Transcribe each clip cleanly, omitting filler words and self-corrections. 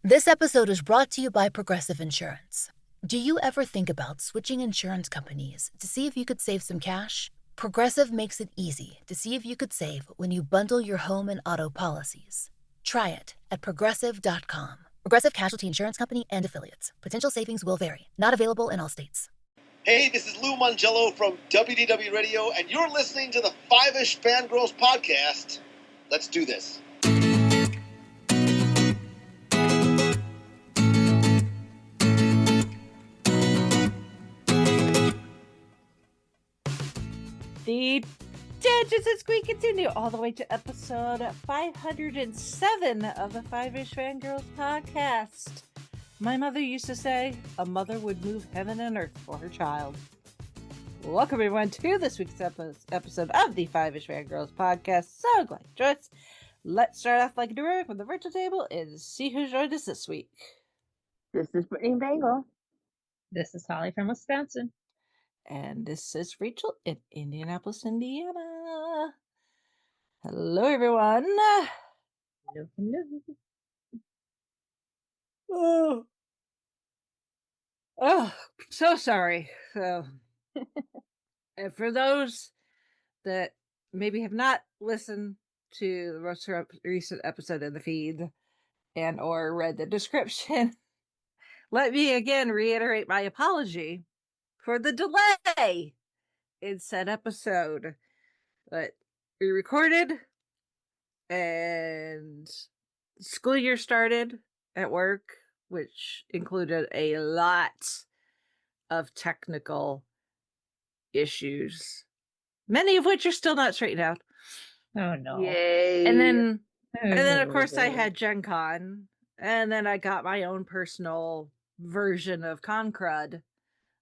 This episode is brought to you by Progressive Insurance. Do you ever think about switching insurance companies to see if you could save some cash? Progressive makes it easy to see if you could save when you bundle your home and auto policies. Try it at progressive.com. Progressive Casualty Insurance Company and Affiliates. Potential savings will vary. Not available in all states. Hey, this is Lou Mangello from WDW Radio, and you're listening to the Fiveish Fangirls podcast. Let's do this. The Tangents as we continue all the way to episode 507 of the Fiveish Fangirls podcast. My mother used to say, a mother would move heaven and earth for her child. Welcome everyone to this week's episode of the Fiveish Fangirls podcast. So glad you joined us. Let's start off like a direct from the virtual table and see who joined us this week. This is Brittany Bangle. This is Holly from Wisconsin. And this is Rachel in Indianapolis, Indiana. Hello, everyone. Hello, hello. Oh, so sorry. So, and for those that maybe have not listened to the most recent episode in the feed and or read the description, let me again reiterate my apology for the delay in said episode. But we recorded and school year started at work, which included a lot of technical issues, many of which are still not straightened out. Oh no. Yay. And then of course I had Gen Con, and then I got my own personal version of Con Crud.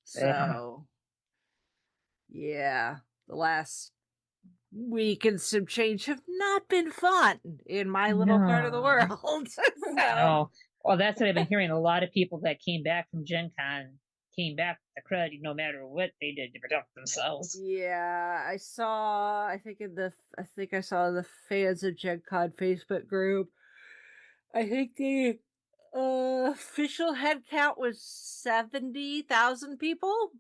So, yeah, the last week and some change have not been fun in my little part of the world. So. No. Well, that's what I've been hearing. A lot of people that came back from Gen Con came back to crud no matter what they did to protect themselves. Yeah, I saw the fans of Gen Con Facebook group. I think the official head count was 70,000 people.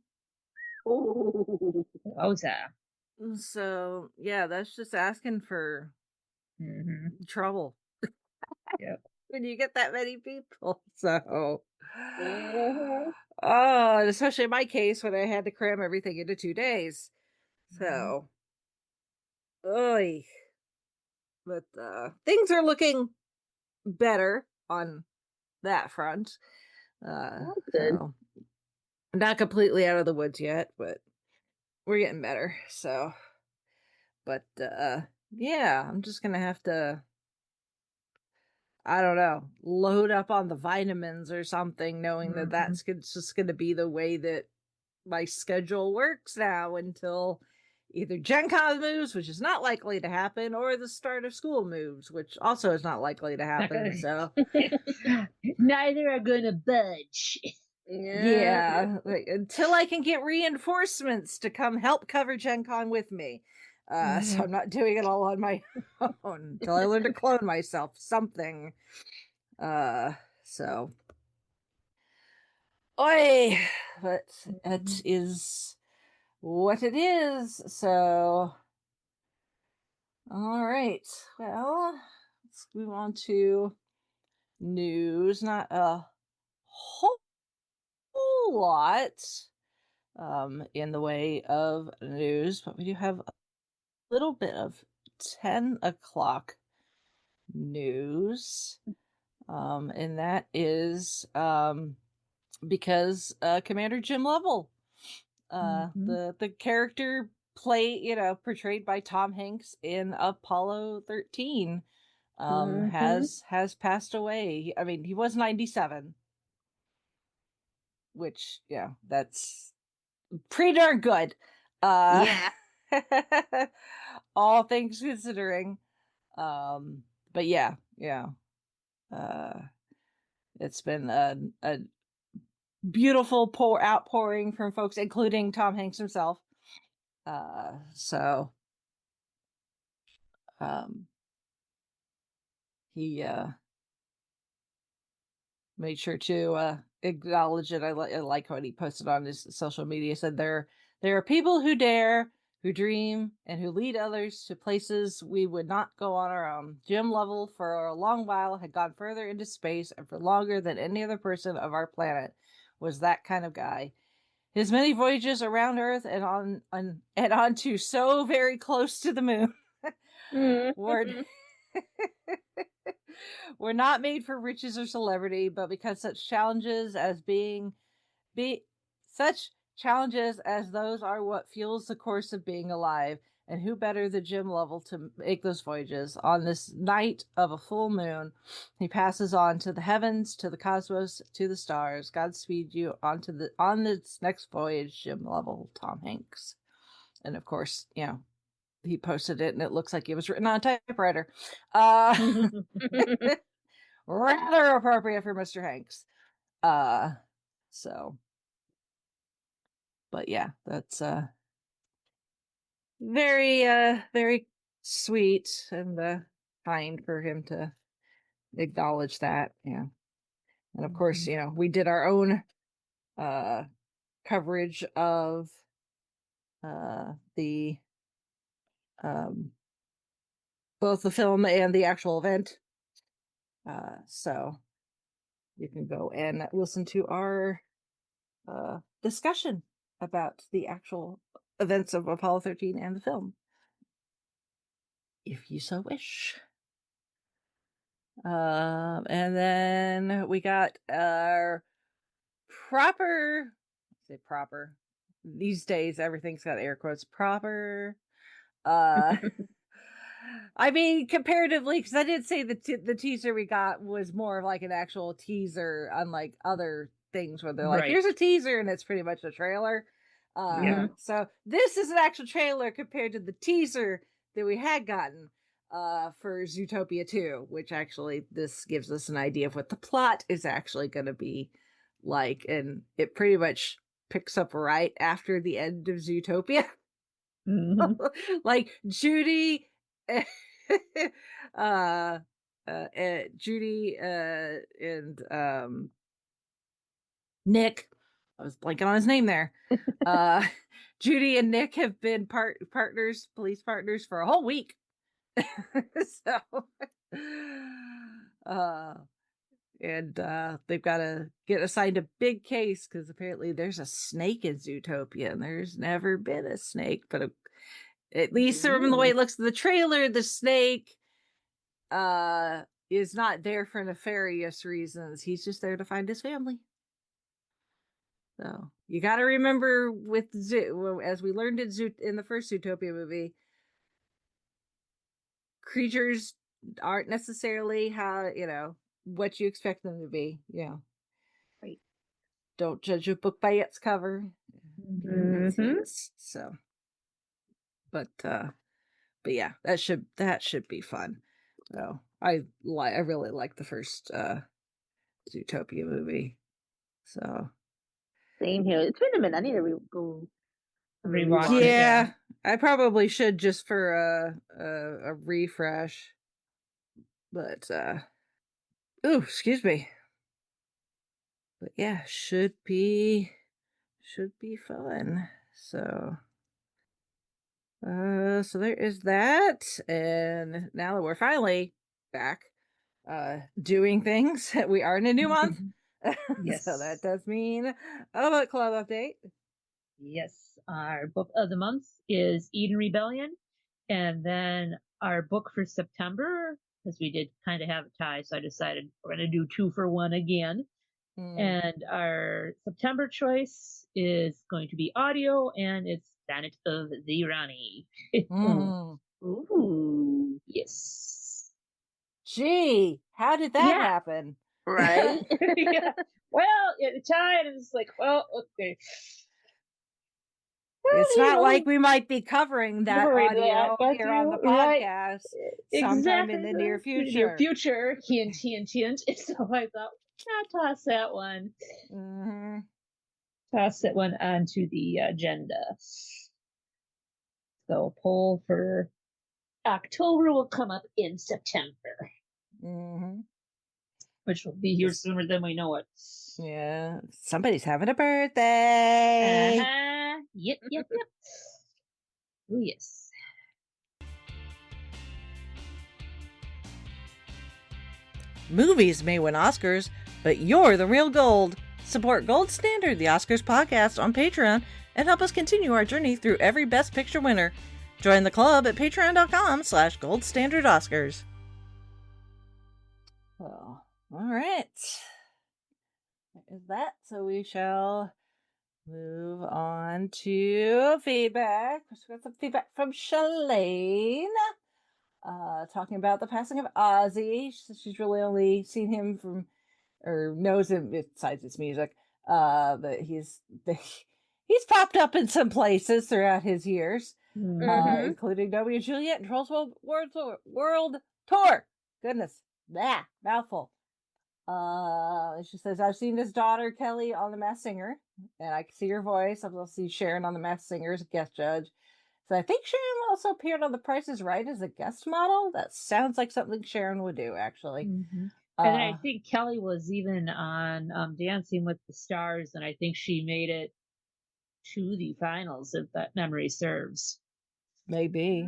Oh, yeah. So, yeah, that's just asking for trouble. Yep. When you get that many people. So, and especially in my case when I had to cram everything into 2 days. So, oy. But things are looking better on that front. Good. So, not completely out of the woods yet, but we're getting better. So, but yeah, I'm just gonna have to, I don't know, load up on the vitamins or something, knowing that that's just gonna be the way that my schedule works now until either Gen Con moves, which is not likely to happen, or the start of school moves, which also is not likely to happen. So neither are gonna budge. Yeah, like, until I can get reinforcements to come help cover Gen Con with me. So I'm not doing it all on my own until I learn to clone myself. Something. So. Oi! But it is what it is. So. Alright. Well, let's move on to news. Not a whole lot in the way of news, but we do have a little bit of 10 o'clock news, and that is because Commander Jim Lovell, the character portrayed by Tom Hanks in Apollo 13, has passed away. I mean, he was 97. Which, yeah, that's pretty darn good. Yeah. All things considering. But yeah. It's been a beautiful outpouring from folks, including Tom Hanks himself. So he made sure to acknowledge it. I like what he posted on his social media. Said there are people who dare, who dream, and who lead others to places we would not go on our own. Jim Lovell, for a long while, had gone further into space, and for longer than any other person of our planet, was that kind of guy. His many voyages around Earth and on to so very close to the moon were were not made for riches or celebrity, but because such challenges as such challenges as those are what fuels the course of being alive. And who better than Jim Lovell to make those voyages? On this night of a full moon, he passes on to the heavens, to the cosmos, to the stars. Godspeed you on this next voyage, Jim Lovell, Tom Hanks. And of course, he posted it and it looks like it was written on a typewriter. Rather appropriate for Mr. Hanks. So, but yeah, that's very sweet and kind for him to acknowledge that. Yeah. And of course, we did our own coverage of the both the film and the actual event. So you can go and listen to our discussion about the actual events of Apollo 13 and the film, if you so wish. And then we got our proper these days everything's got air quotes, proper I mean, comparatively, because I did say the teaser we got was more of like an actual teaser, unlike other things where they're like, here's a teaser, and it's pretty much a trailer. So this is an actual trailer compared to the teaser that we had gotten for Zootopia 2, which actually this gives us an idea of what the plot is actually going to be like, and it pretty much picks up right after the end of Zootopia. Like Judy Judy and Nick, I was blanking on his name there. Judy and Nick have been police partners for a whole week. So and they've got to get assigned a big case because apparently there's a snake in Zootopia, and there's never been a snake, but at least from the way it looks in the trailer, the snake is not there for nefarious reasons. He's just there to find his family. So you got to remember with as we learned in the first Zootopia movie, creatures aren't necessarily how what you expect them to be. Yeah, right. Don't judge a book by its cover. So, but yeah, that should be fun. So I really like the first Zootopia movie. So same here. It's been a minute. I need to go rewatch it. Yeah, I probably should just for a refresh. But excuse me. But yeah, should be fun. So so there is that, and now that we're finally back doing things, we are in a new month. Yes. So that does mean a book club update. Yes, our book of the month is Eden Rebellion, and then our book for September, because we did kind of have a tie, so I decided we're going to do 2 for 1 again. And our September choice is going to be audio, and it's Planet of the Rani. Ooh. Yes. Gee, how did that happen? Right? Yeah. Well, the tie, and it's like, well, okay. It's not like we might be covering that audio here on the podcast sometime in the near future. Near future, hint, hint, hint. So I thought, I'll toss that one. Toss that one onto the agenda. So poll for October will come up in September. which will be here sooner than we know it. Yeah, somebody's having a birthday. Yep. Oh, yes. Movies may win Oscars, but you're the real gold. Support Gold Standard, the Oscars podcast, on Patreon and help us continue our journey through every Best Picture winner. Join the club at patreon.com/goldstandardoscars. Well, all right. Is that so? We shall move on to feedback. We got some feedback from Shalane. Talking about the passing of Ozzy. She's really only seen him from, or knows him besides his music. But he's popped up in some places throughout his years, including W and Juliet and Trolls World Tour. Goodness, mouthful. She says, I've seen his daughter Kelly on The Masked Singer, and I can see her voice. I've also seen Sharon on The Masked Singer as a guest judge. So I think Sharon also appeared on The Price is Right as a guest model. That sounds like something Sharon would do, actually. And I think Kelly was even on Dancing with the Stars, and I think she made it to the finals, if that memory serves. Maybe.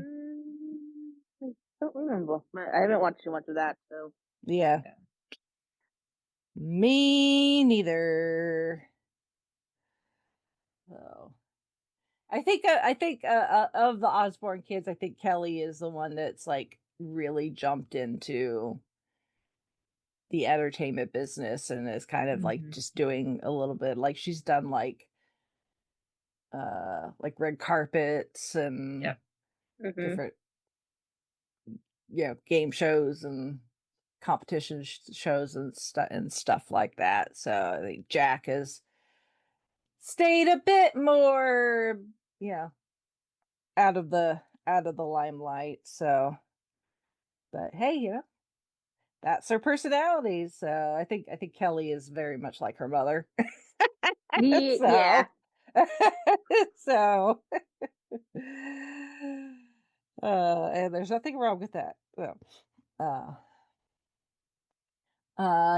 I don't remember. I haven't watched too much of that, so. Yeah. Me neither. So, I think of the Osborne kids, I think Kelly is the one that's like really jumped into the entertainment business and is kind of like just doing a little bit, like she's done like red carpets and different game shows and competition shows and stuff like that. So I think Jack has stayed a bit more out of the limelight. So, but hey, that's her personality. So I think Kelly is very much like her mother. Yeah. So and there's nothing wrong with that. So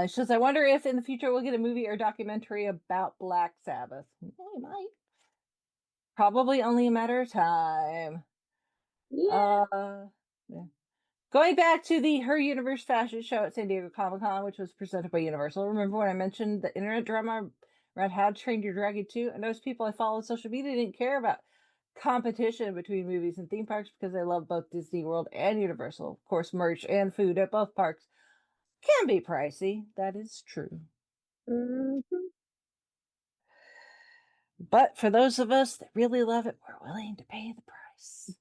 she says, I wonder if in the future we'll get a movie or documentary about Black Sabbath. We might. Probably only a matter of time. Yeah. Going back to the Her Universe fashion show at San Diego Comic-Con, which was presented by Universal. Remember when I mentioned the internet drama around How to Train Your Dragon 2? And those people I follow on social media didn't care about competition between movies and theme parks because they love both Disney World and Universal. Of course, merch and food at both parks can be pricey. That is true. But for those of us that really love it, we're willing to pay the price.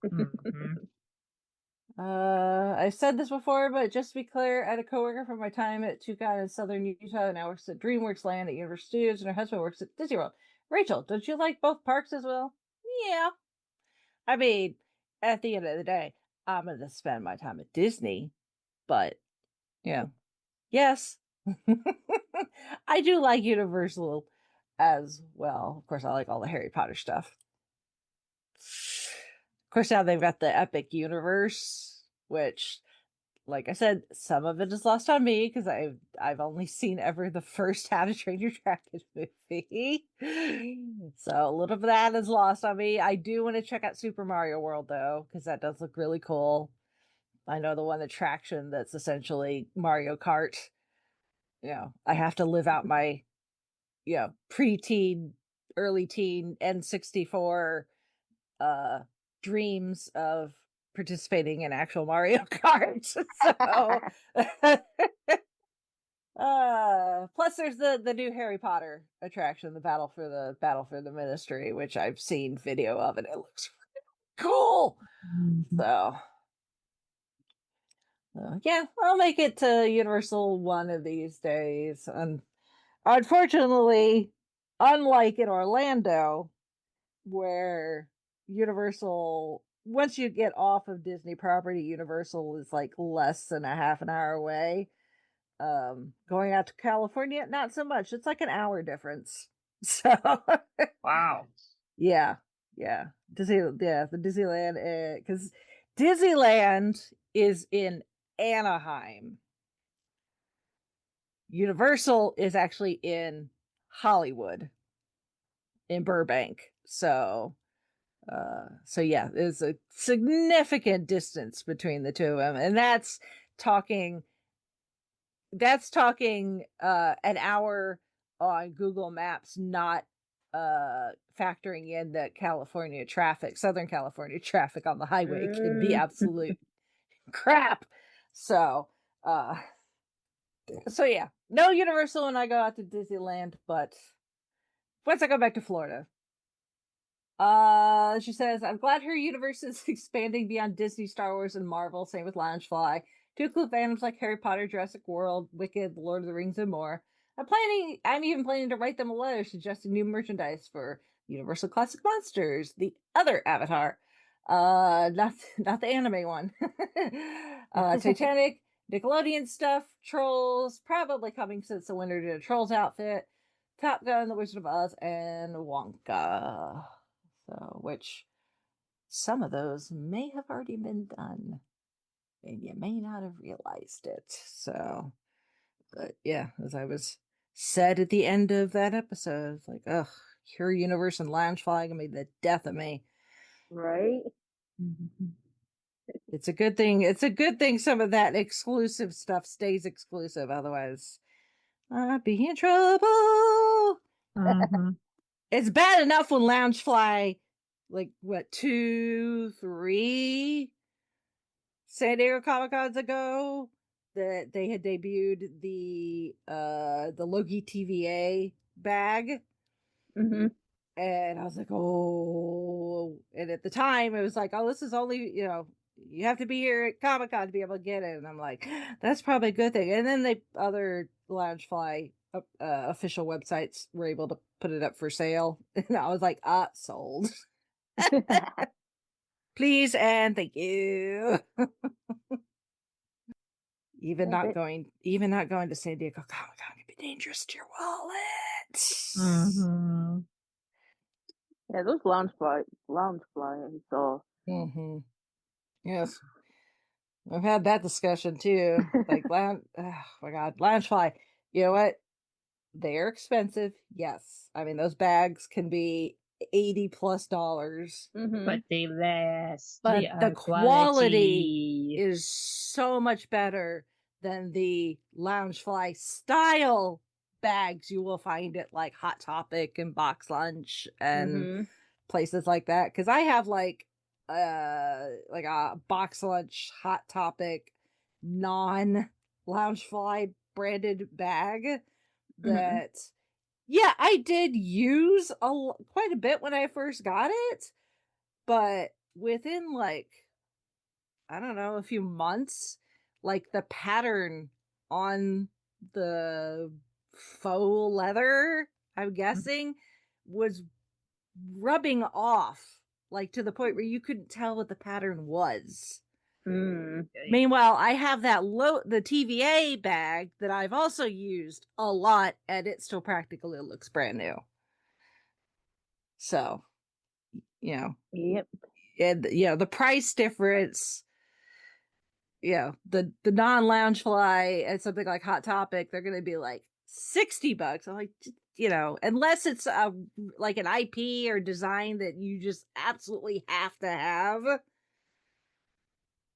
I've said this before, but just to be clear, I had a coworker from my time at Tucson in southern Utah and now works at DreamWorks Land at Universal Studios, and her husband works at Disney World. Rachel, don't you like both parks as well? Yeah. I mean, at the end of the day, I'm going to spend my time at Disney, but yes, I do like Universal as well. Of course, I like all the Harry Potter stuff. Of course, now they've got the Epic Universe, which, like I said, some of it is lost on me because I've only seen ever the first How to Train Your Dragon movie. So a little bit of that is lost on me. I do want to check out Super Mario World, though, because that does look really cool. I know the one attraction that's essentially Mario Kart. I have to live out my, preteen, early teen N64 dreams of participating in actual Mario Kart. So plus there's the new Harry Potter attraction, the Battle for the Ministry, which I've seen video of and it looks really cool. So yeah, I'll make it to Universal one of these days. And unfortunately, unlike in Orlando, where Universal, once you get off of Disney property, Universal is like less than a half an hour away. Going out to California, not so much. It's like an hour difference. So Wow. Yeah. The Disneyland, because Disneyland is in Anaheim. Universal is actually in Hollywood, in Burbank. So yeah, there's a significant distance between the two of them, and that's talking an hour on Google Maps, not factoring in that Southern California traffic on the highway can be absolute crap. So yeah, no Universal when I go out to Disneyland, but once I go back to Florida. She says, I'm glad her universe is expanding beyond Disney, Star Wars, and Marvel. Same with Loungefly. To include fandoms like Harry Potter, Jurassic World, Wicked, Lord of the Rings, and more. I'm even planning to write them a letter suggesting new merchandise for Universal Classic Monsters, the other Avatar. Not the anime one. Titanic, Nickelodeon stuff, Trolls, probably coming since the winter did a Trolls outfit, Top Gun, The Wizard of Oz, and Wonka. So, which some of those may have already been done, and you may not have realized it. So, but yeah, as I was said at the end of that episode, it's like, ugh, Her Universe and Loungefly gonna be the death of me. Right? It's a good thing. It's a good thing some of that exclusive stuff stays exclusive. Otherwise, I'd be in trouble. It's bad enough when Loungefly, like, what, 2, 3 San Diego Comic-Cons ago, that they had debuted the Loki TVA bag. Mm-hmm. And I was like, oh. And at the time, it was like, oh, this is only, you have to be here at Comic-Con to be able to get it. And I'm like, that's probably a good thing. And then other Loungefly official websites were able to put it up for sale. And I was like, sold. Please and thank you. Even not going to San Diego Comic-Con could be dangerous to your wallet. Yeah, those Loungefly, so. Yes. I've had that discussion too. Like, oh my God, Loungefly. You know what? They're expensive. Yes. I mean, those bags can be $80+ but they last. But they the are quality is so much better than the Loungefly style bags you will find at like Hot Topic and Box Lunch and places like that. Because I have like a Box Lunch, Hot Topic, non Loungefly branded bag that yeah, I did use quite a bit when I first got it, but within like, I don't know, a few months, like the pattern on the faux leather, I'm guessing, was rubbing off, like to the point where you couldn't tell what the pattern was. Meanwhile, I have the TVA bag that I've also used a lot, and it still practically looks brand new. So, Yep. And the price difference, the non-Loungefly and something like Hot Topic, they're going to be like $60. I'm like, unless it's like an IP or design that you just absolutely have to have.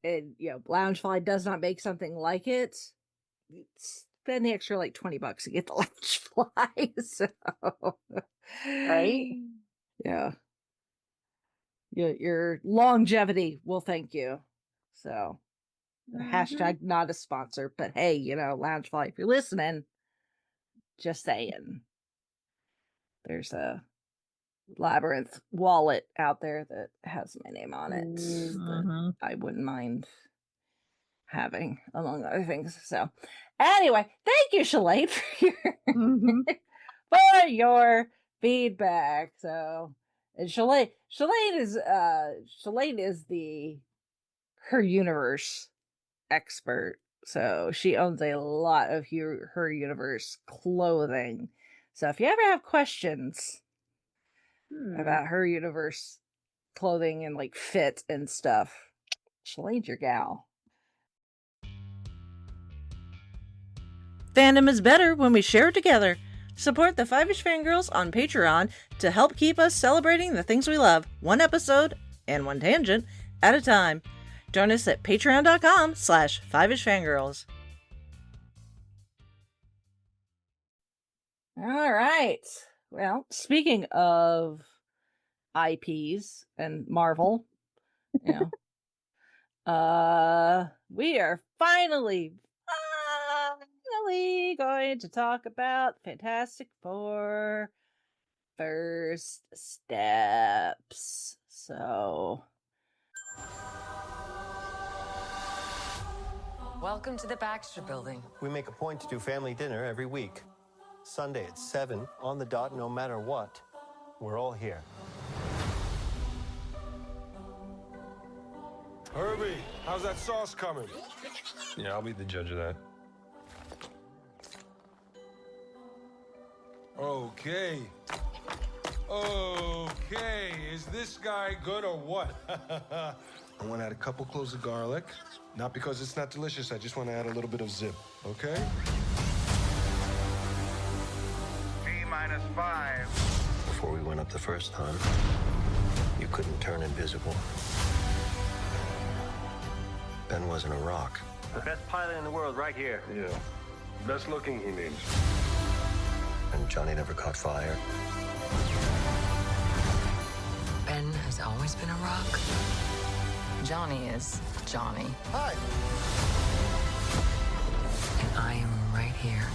And Loungefly does not make something like it. Spend the extra like $20 to get the Loungefly. So, right? Yeah. Your longevity will thank you. So, hashtag not a sponsor, but hey, Loungefly, if you're listening, just saying. There's a Labyrinth wallet out there that has my name on it that I wouldn't mind having, among other things. So, anyway, thank you, Shalane, for your feedback. So, and Shalane is the Her Universe expert. So she owns a lot of Her Universe clothing. So if you ever have questions about Her Universe clothing and like fit and stuff, Shalane's your gal. Fandom is better when we share it together. Support the Fiveish Fangirls on Patreon to help keep us celebrating the things we love, one episode and one tangent at a time. Join us at patreon.com/FivishFangirls. All right. Well, speaking of IPs and Marvel, you know, we are finally going to talk about Fantastic Four First Steps. So, welcome to the Baxter Building. We make a point to do family dinner every week. Sunday at 7, on the dot, no matter what. We're all here. Kirby, how's that sauce coming? Yeah, I'll be the judge of that. Okay. Okay, is this guy good or what? I want to add a couple cloves of garlic. Not because it's not delicious, I just want to add a little bit of zip, okay? T-5. Before we went up the first time, you couldn't turn invisible. Ben wasn't a rock. The best pilot in the world right here. Yeah. Best looking, he means. And Johnny never caught fire. Ben has always been a rock. Johnny is Johnny. Hi. And I am right here.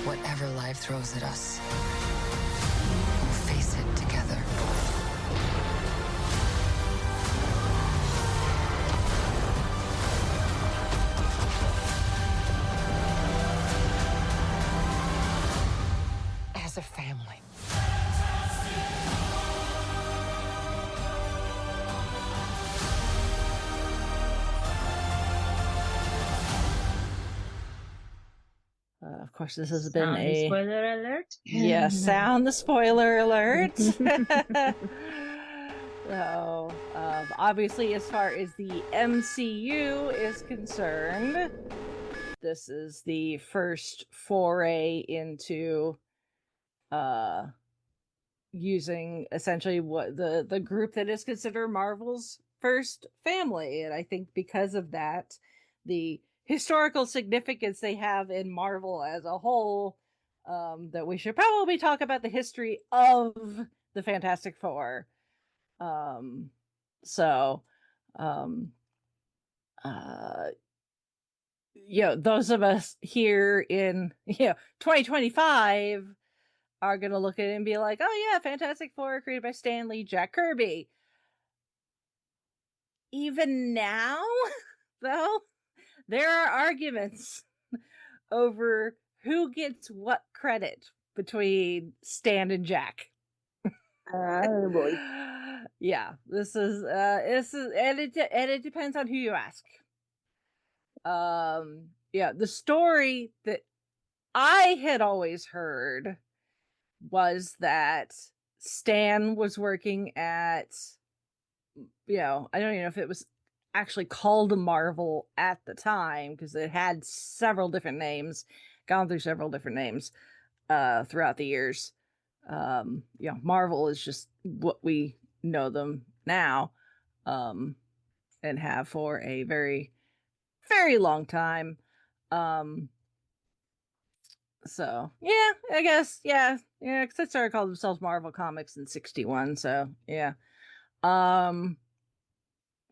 Whatever life throws at us, we'll face it together. As a family. Of course, this has been Sound a spoiler alert. sound the spoiler alert. So, obviously, as far as the MCU is concerned, this is the first foray into using essentially what the group that is considered Marvel's first family. And I think because of that, the historical significance they have in Marvel as a whole, that we should probably talk about the history of the Fantastic Four. Those of us here in 2025 are gonna look at it and be like, oh yeah, Fantastic Four created by Stan Lee, Jack Kirby. Even now, though, there are arguments over who gets what credit between Stan and Jack. Oh boy. Yeah, this is and it depends on who you ask. The story that I had always heard was that Stan was working at, I don't even know if it was actually called Marvel at the time, because it had several different names, gone through several different names throughout the years. Marvel is just what we know them now, and have for a very, very long time. So yeah, I guess, because they started calling themselves Marvel Comics in '61. So yeah,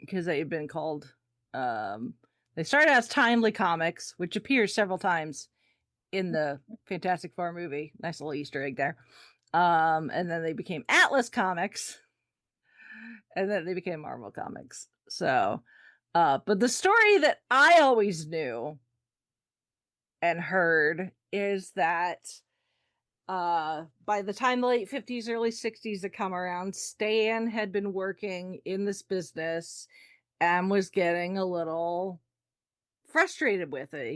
because they had been called, they started as Timely Comics, which appears several times in the Fantastic Four movie. Nice little Easter egg there. And then they became Atlas Comics, and then they became Marvel Comics. So, but the story that I always knew and heard is that by the time the late 50s, early 60s had come around, Stan had been working in this business and was getting a little frustrated with it.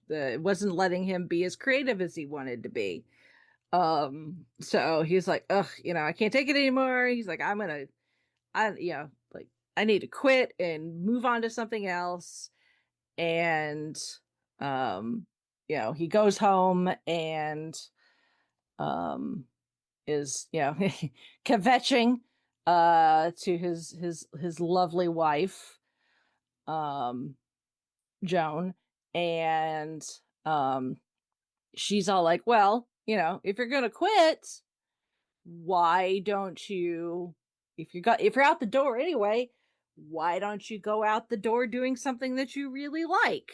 It wasn't letting him be as creative as he wanted to be. So he's like, ugh, I can't take it anymore. He's like, I need to quit and move on to something else. And he goes home and is kvetching to his lovely wife, Joan, and she's all like, well, if you're gonna quit, why don't you, if you're out the door anyway, why don't you go out the door doing something that you really like?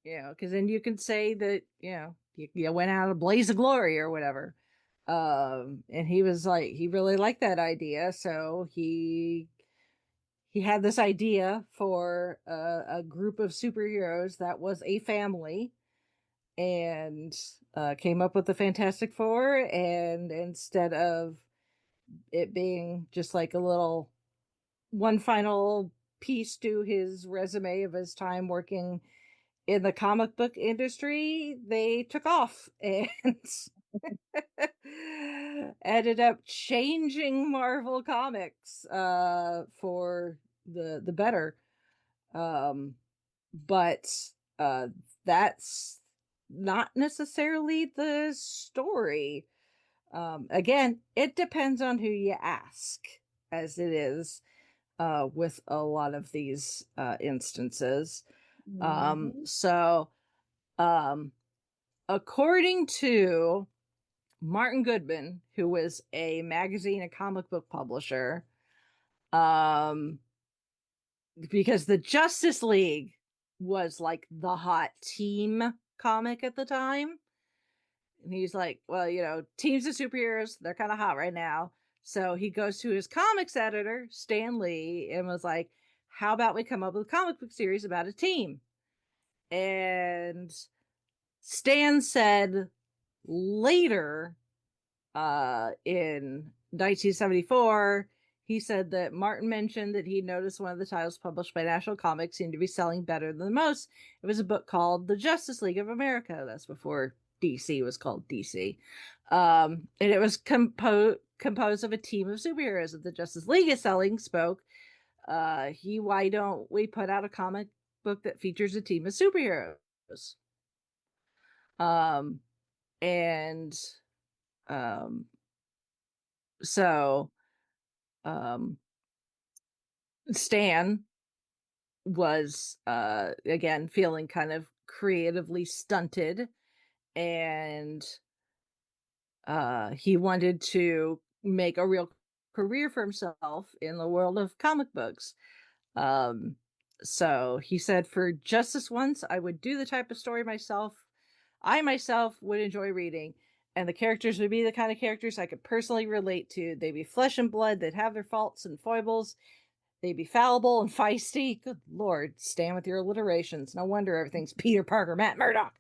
Because then you can say that you went out a blaze of glory or whatever. And he was like, he really liked that idea, so he had this idea for a group of superheroes that was a family, and came up with the Fantastic Four. And instead of it being just like a little one final piece to his resume of his time working in the comic book industry, they took off and ended up changing Marvel Comics for the better. But that's not necessarily the story. Again, it depends on who you ask, as it is with a lot of these instances. So, according to Martin Goodman, who was a magazine and comic book publisher, because the Justice League was like the hot team comic at the time. And he's like, well, teams of superheroes, they're kind of hot right now. So he goes to his comics editor, Stan Lee, and was like, how about we come up with a comic book series about a team? And Stan said later, in 1974, he said that Martin mentioned that he noticed one of the titles published by National Comics seemed to be selling better than most. It was a book called The Justice League of America. That's before DC was called DC. And it was composed of a team of superheroes that the Justice League is selling. Spoke. Why don't we put out a comic book that features a team of superheroes? So Stan was again feeling kind of creatively stunted, and he wanted to make a real career for himself in the world of comic books. So he said, for just this once, I would do the type of story I myself would enjoy reading, and the characters would be the kind of characters I could personally relate to. They'd be flesh and blood, they'd have their faults and foibles, they'd be fallible and feisty. Good Lord, Stan with your alliterations. No wonder everything's Peter Parker, Matt Murdock.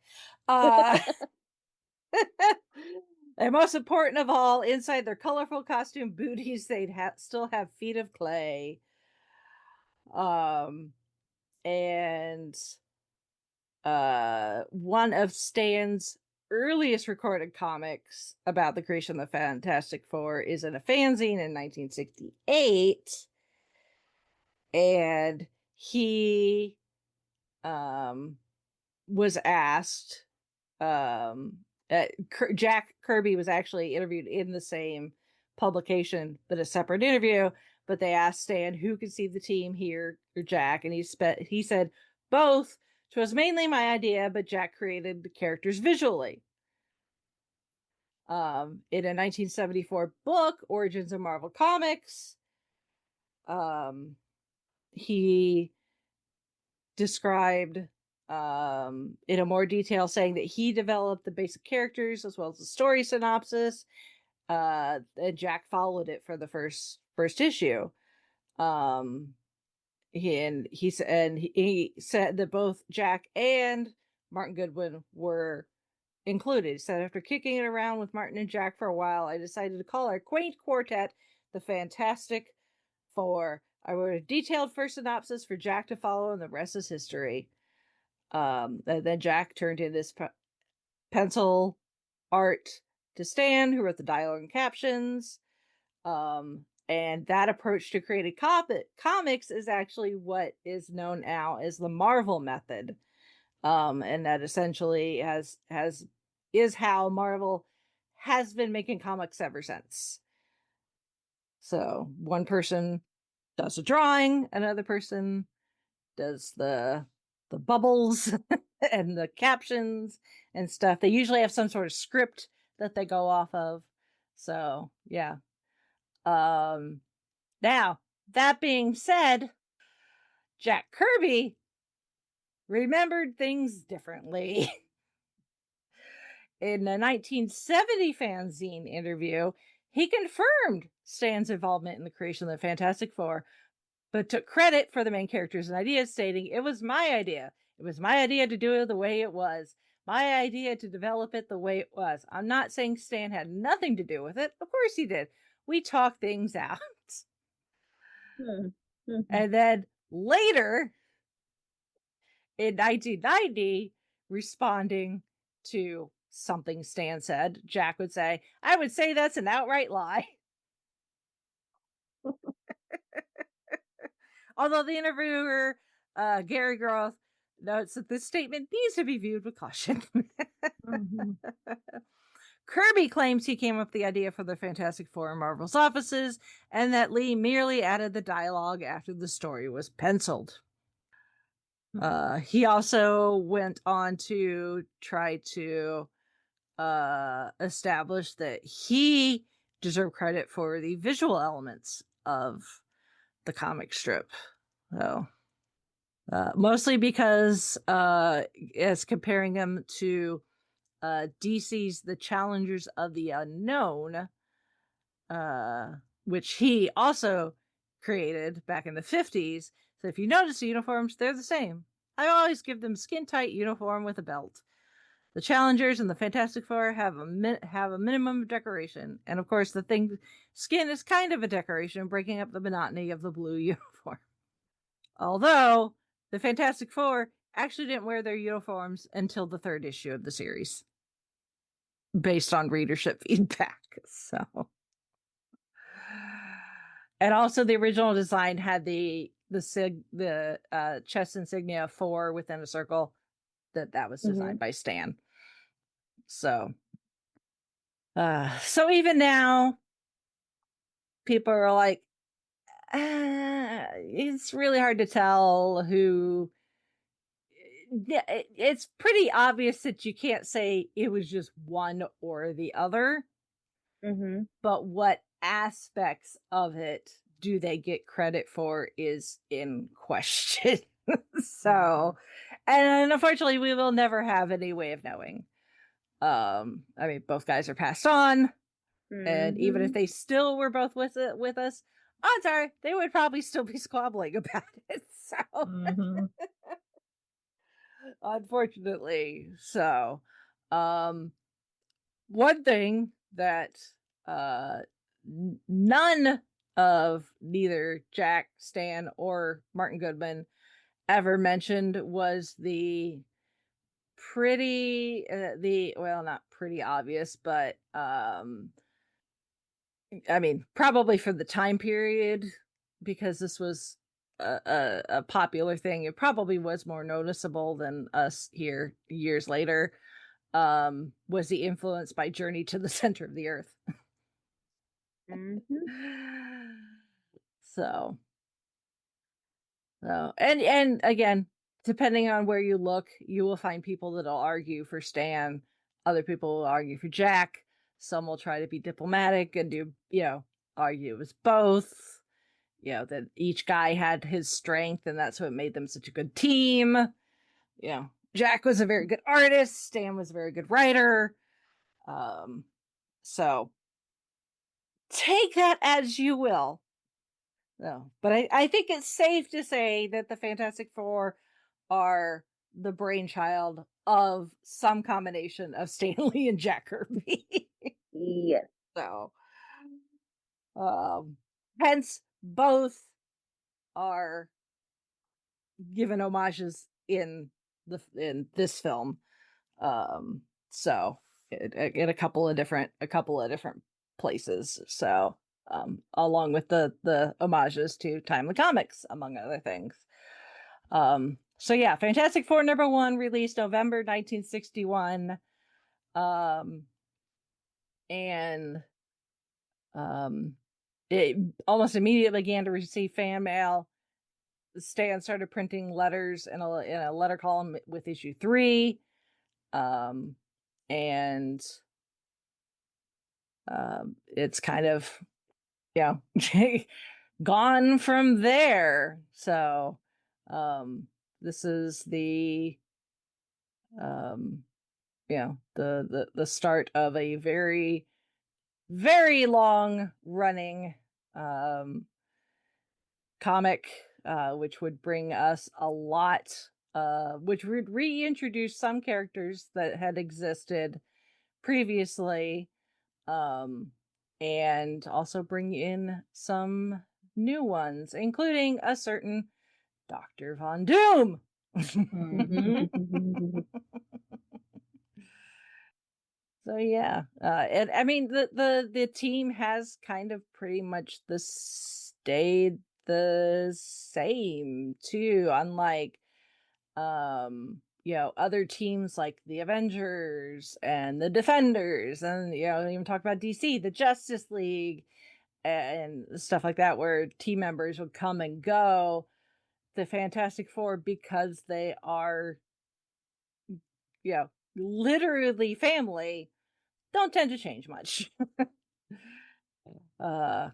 And most important of all, inside their colorful costume booties, they'd still have feet of clay. And one of Stan's earliest recorded comics about the creation of the Fantastic Four is in a fanzine in 1968. And he was asked, Jack Kirby was actually interviewed in the same publication, but a separate interview. But they asked Stan who could see the team here or Jack, and he said both. It was mainly my idea, but Jack created the characters visually. In a 1974 book, Origins of Marvel Comics, he described in a more detail, saying that he developed the basic characters as well as the story synopsis. And Jack followed it for the first issue. He said that both Jack and Martin Goodwin were included. He said, after kicking it around with Martin and Jack for a while, I decided to call our quaint quartet the Fantastic Four. I wrote a detailed first synopsis for Jack to follow, and the rest is history. And then Jack turned in this pencil art to Stan, who wrote the dialogue and captions. And that approach to creating comics is actually what is known now as the Marvel method. And that essentially is how Marvel has been making comics ever since. So one person does a drawing, another person does the bubbles and the captions and stuff. They usually have some sort of script that they go off of. So yeah. Now, that being said, Jack Kirby remembered things differently. In a 1970 fanzine interview, he confirmed Stan's involvement in the creation of the Fantastic Four, but took credit for the main characters and ideas, stating, "It was my idea. It was my idea to do it the way it was. My idea to develop it the way it was. I'm not saying Stan had nothing to do with it. Of course he did. We talked things out." Mm-hmm. And then later, in 1990, responding to something Stan said, Jack would say, "I would say that's an outright lie." Although the interviewer, Gary Groth, notes that this statement needs to be viewed with caution. Mm-hmm. Kirby claims he came up with the idea for the Fantastic Four in Marvel's offices, and that Lee merely added the dialogue after the story was penciled. He also went on to try to establish that he deserved credit for the visual elements of the comic strip. So, mostly because as comparing him to DC's The Challengers of the Unknown, which he also created back in the 50s. So if you notice the uniforms, they're the same. I always give them skin-tight uniform with a belt. The Challengers and the Fantastic Four have a minimum of decoration. And of course, skin is kind of a decoration, breaking up the monotony of the blue uniform. Although, the Fantastic Four actually didn't wear their uniforms until the 3rd issue of the series, based on readership feedback. So, and also the original design had the chest insignia 4 within a circle. That was designed by Stan. So even now, people are like, it's really hard to tell who. It's pretty obvious that you can't say it was just one or the other. Mm-hmm. But what aspects of it do they get credit for is in question. So, and unfortunately, we will never have any way of knowing. I mean, both guys are passed on, and even if they still were both with us, odds are they would probably still be squabbling about it. So, unfortunately, so one thing that none of neither Jack, Stan, or Martin Goodman ever mentioned was the not pretty obvious, but I mean, probably for the time period, because this was a popular thing, it probably was more noticeable than us here years later, was the influence by Journey to the Center of the Earth. So, and again, depending on where you look, you will find people that'll argue for Stan. Other people will argue for Jack. Some will try to be diplomatic and argue as both. That each guy had his strength, and that's what made them such a good team. Jack was a very good artist. Stan was a very good writer. So take that as you will. No, but I think it's safe to say that the Fantastic Four are the brainchild of some combination of Stan Lee and Jack Kirby. Yes. So, hence both are given homages in this film. So in a couple of different places. So, along with the homages to Timely Comics, among other things. So yeah, Fantastic Four #1 released November 1961. And it almost immediately began to receive fan mail. Stan started printing letters in a letter column with issue 3. And it's kind of, gone from there. So this is the the start of a very, very long running comic, which would bring us a lot, which would reintroduce some characters that had existed previously, and also bring in some new ones, including a certain Dr. Von Doom. So yeah, and I mean the team has kind of pretty much stayed the same too, unlike other teams like the Avengers and the Defenders, and even talk about DC, the Justice League, and stuff like that, where team members would come and go. The Fantastic Four, because they are literally family, don't tend to change much. The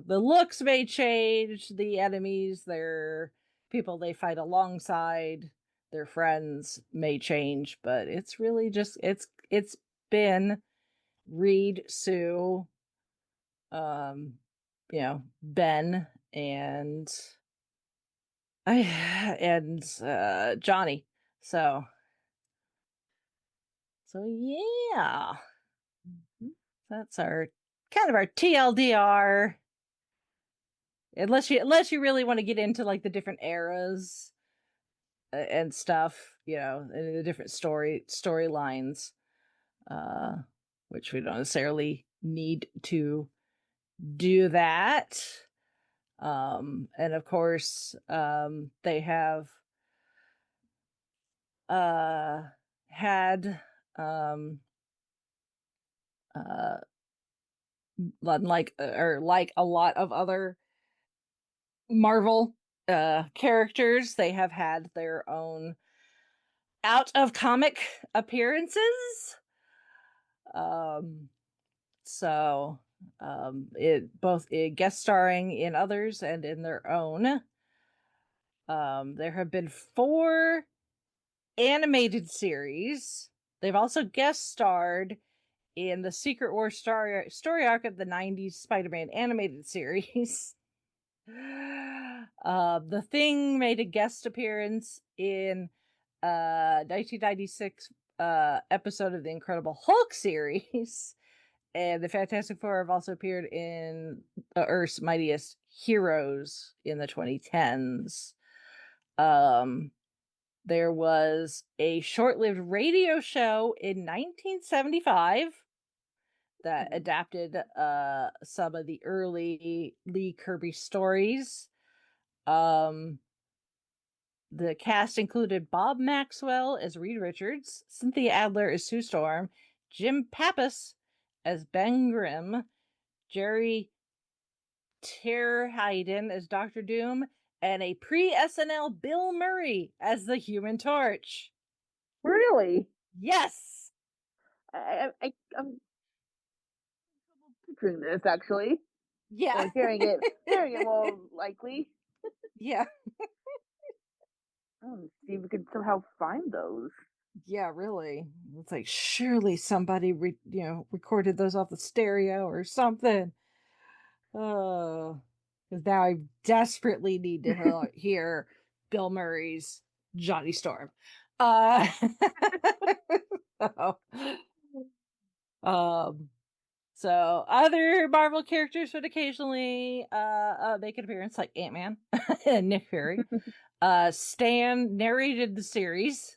looks may change, the enemies, their people they fight alongside, their friends may change, but it's really just it's been Reed, Sue, Ben, and Johnny. So yeah. That's our kind of our TLDR. Unless you really want to get into like the different eras and stuff, and the different storylines, which we don't necessarily need to do that. And of course, they have had like a lot of other Marvel characters, they have had their own out of comic appearances. So it guest starring in others and in their own. There have been 4 animated series. They've also guest starred in the Secret War story arc of the 90s Spider-Man animated series. The Thing made a guest appearance in 1996 episode of the Incredible Hulk series. And the Fantastic Four have also appeared in Earth's Mightiest Heroes in the 2010s. There was a short-lived radio show in 1975 that adapted some of the early Lee Kirby stories. The cast included Bob Maxwell as Reed Richards, Cynthia Adler as Sue Storm, Jim Pappas as Ben Grimm, Jerry Terheiden as Dr. Doom, and a pre-SNL Bill Murray as the Human Torch. Really? Yes. I'm picturing this actually. Yeah. Or hearing it more likely. Yeah. See if we could somehow find those. Yeah, really. It's like surely somebody recorded those off the stereo or something. Oh, because now I desperately need to hear Bill Murray's Johnny Storm. So other Marvel characters would occasionally make an appearance, like Ant-Man and Nick Fury. Stan narrated the series.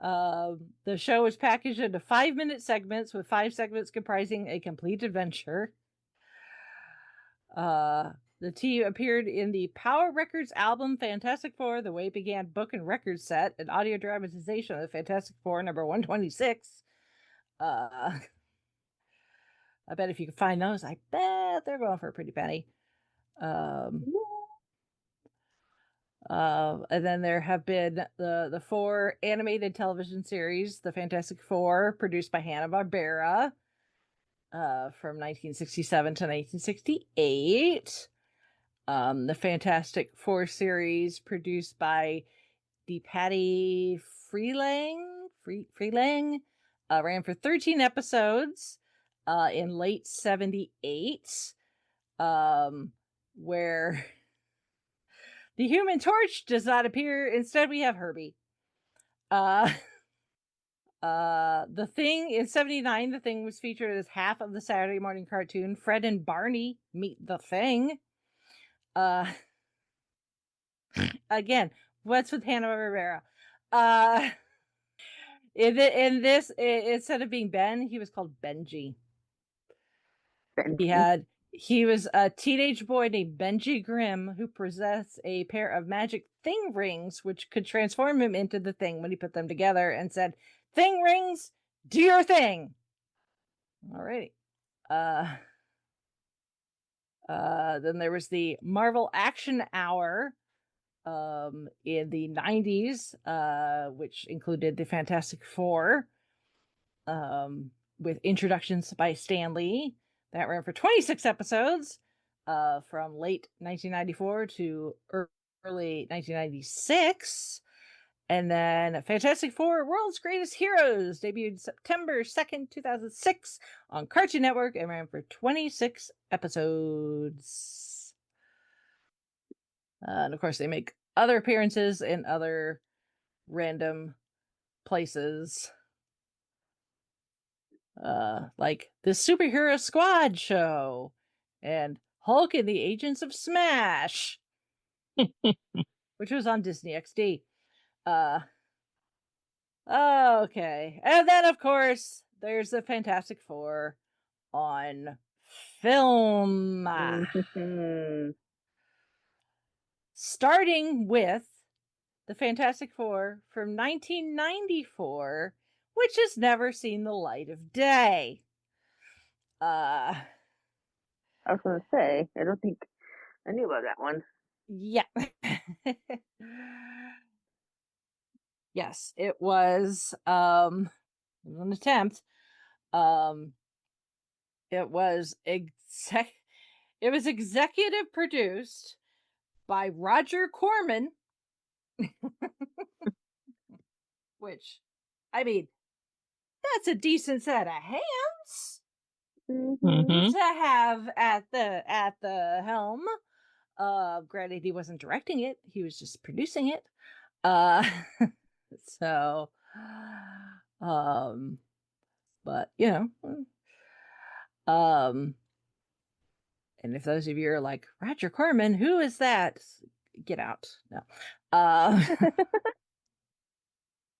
The show was packaged into 5-minute segments, with 5 segments comprising a complete adventure. The team appeared in the Power Records album Fantastic Four, The Way It Began book and record set, an audio dramatization of the Fantastic Four number 126. I bet if you can find those, I bet they're going for a pretty penny. And then there have been the 4 animated television series, The Fantastic Four, produced by Hanna-Barbera, from 1967 to 1968. The Fantastic Four series, produced by Patty Freelang, ran for 13 episodes in late 78, where the Human Torch does not appear. Instead, we have Herbie. The Thing in 79, The Thing was featured as half of the Saturday morning cartoon Fred and Barney Meet the Thing. Again, what's with Hanna-Barbera? In this, instead of being Ben, he was called Benji. He was a teenage boy named Benji Grimm who possessed a pair of magic thing rings which could transform him into the Thing when he put them together and said, "Thing rings, do your thing." Alrighty. Then there was the Marvel Action Hour in the 90s, which included the Fantastic Four, with introductions by Stan Lee. That ran for 26 episodes, from late 1994 to early 1996. And then Fantastic Four World's Greatest Heroes debuted September 2nd, 2006 on Cartoon Network and ran for 26 episodes. And of course, they make other appearances in other random places. Like the Superhero Squad show and Hulk and the Agents of Smash, which was on Disney XD. Okay. And then, of course, there's the Fantastic Four on film. Starting with the Fantastic Four from 1994, which has never seen the light of day. I was going to say, I don't think I knew about that one. Yeah. Yes, it was an attempt. It was executive produced by Roger Corman, which, I mean, that's a decent set of hands to have at the helm. Granted, he wasn't directing it; he was just producing it. So, but and if those of you are like, Roger Corman, who is that? Get out. No.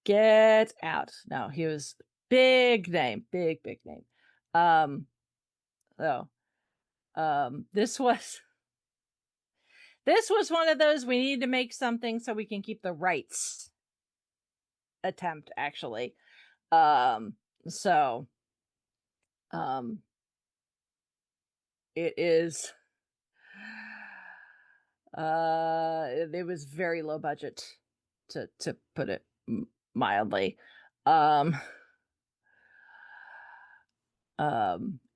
Get out. No, he was big name. Big name. This was one of those we need to make something so we can keep the rights attempt, actually. It is it was very low budget, to put it mildly.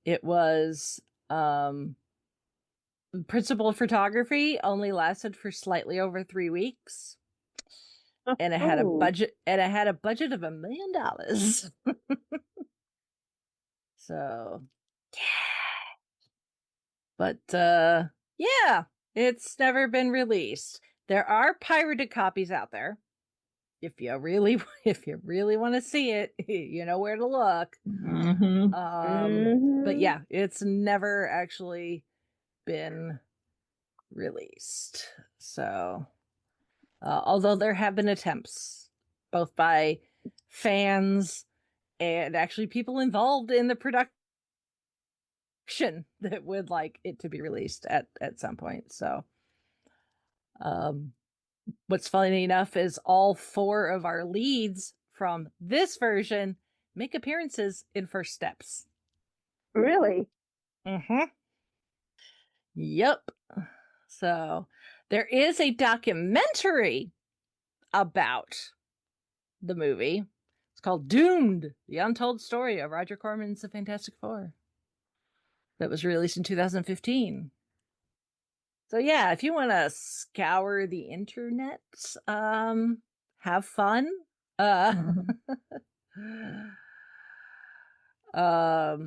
It was principal photography only lasted for slightly over 3 weeks, and it had a budget of $1 million. So but yeah, it's never been released. There are pirated copies out there. If you really want to see it, you know where to look. But yeah, it's never actually been released. So, although there have been attempts, both by fans and actually people involved in the production that would like it to be released at some point. So, what's funny enough is all 4 of our leads from this version make appearances in First Steps. Really? Mm-hmm. Yep. So there is a documentary about the movie. It's called Doomed, The Untold Story of Roger Corman's The Fantastic Four. That was released in 2015. So yeah, if you want to scour the internet, have fun.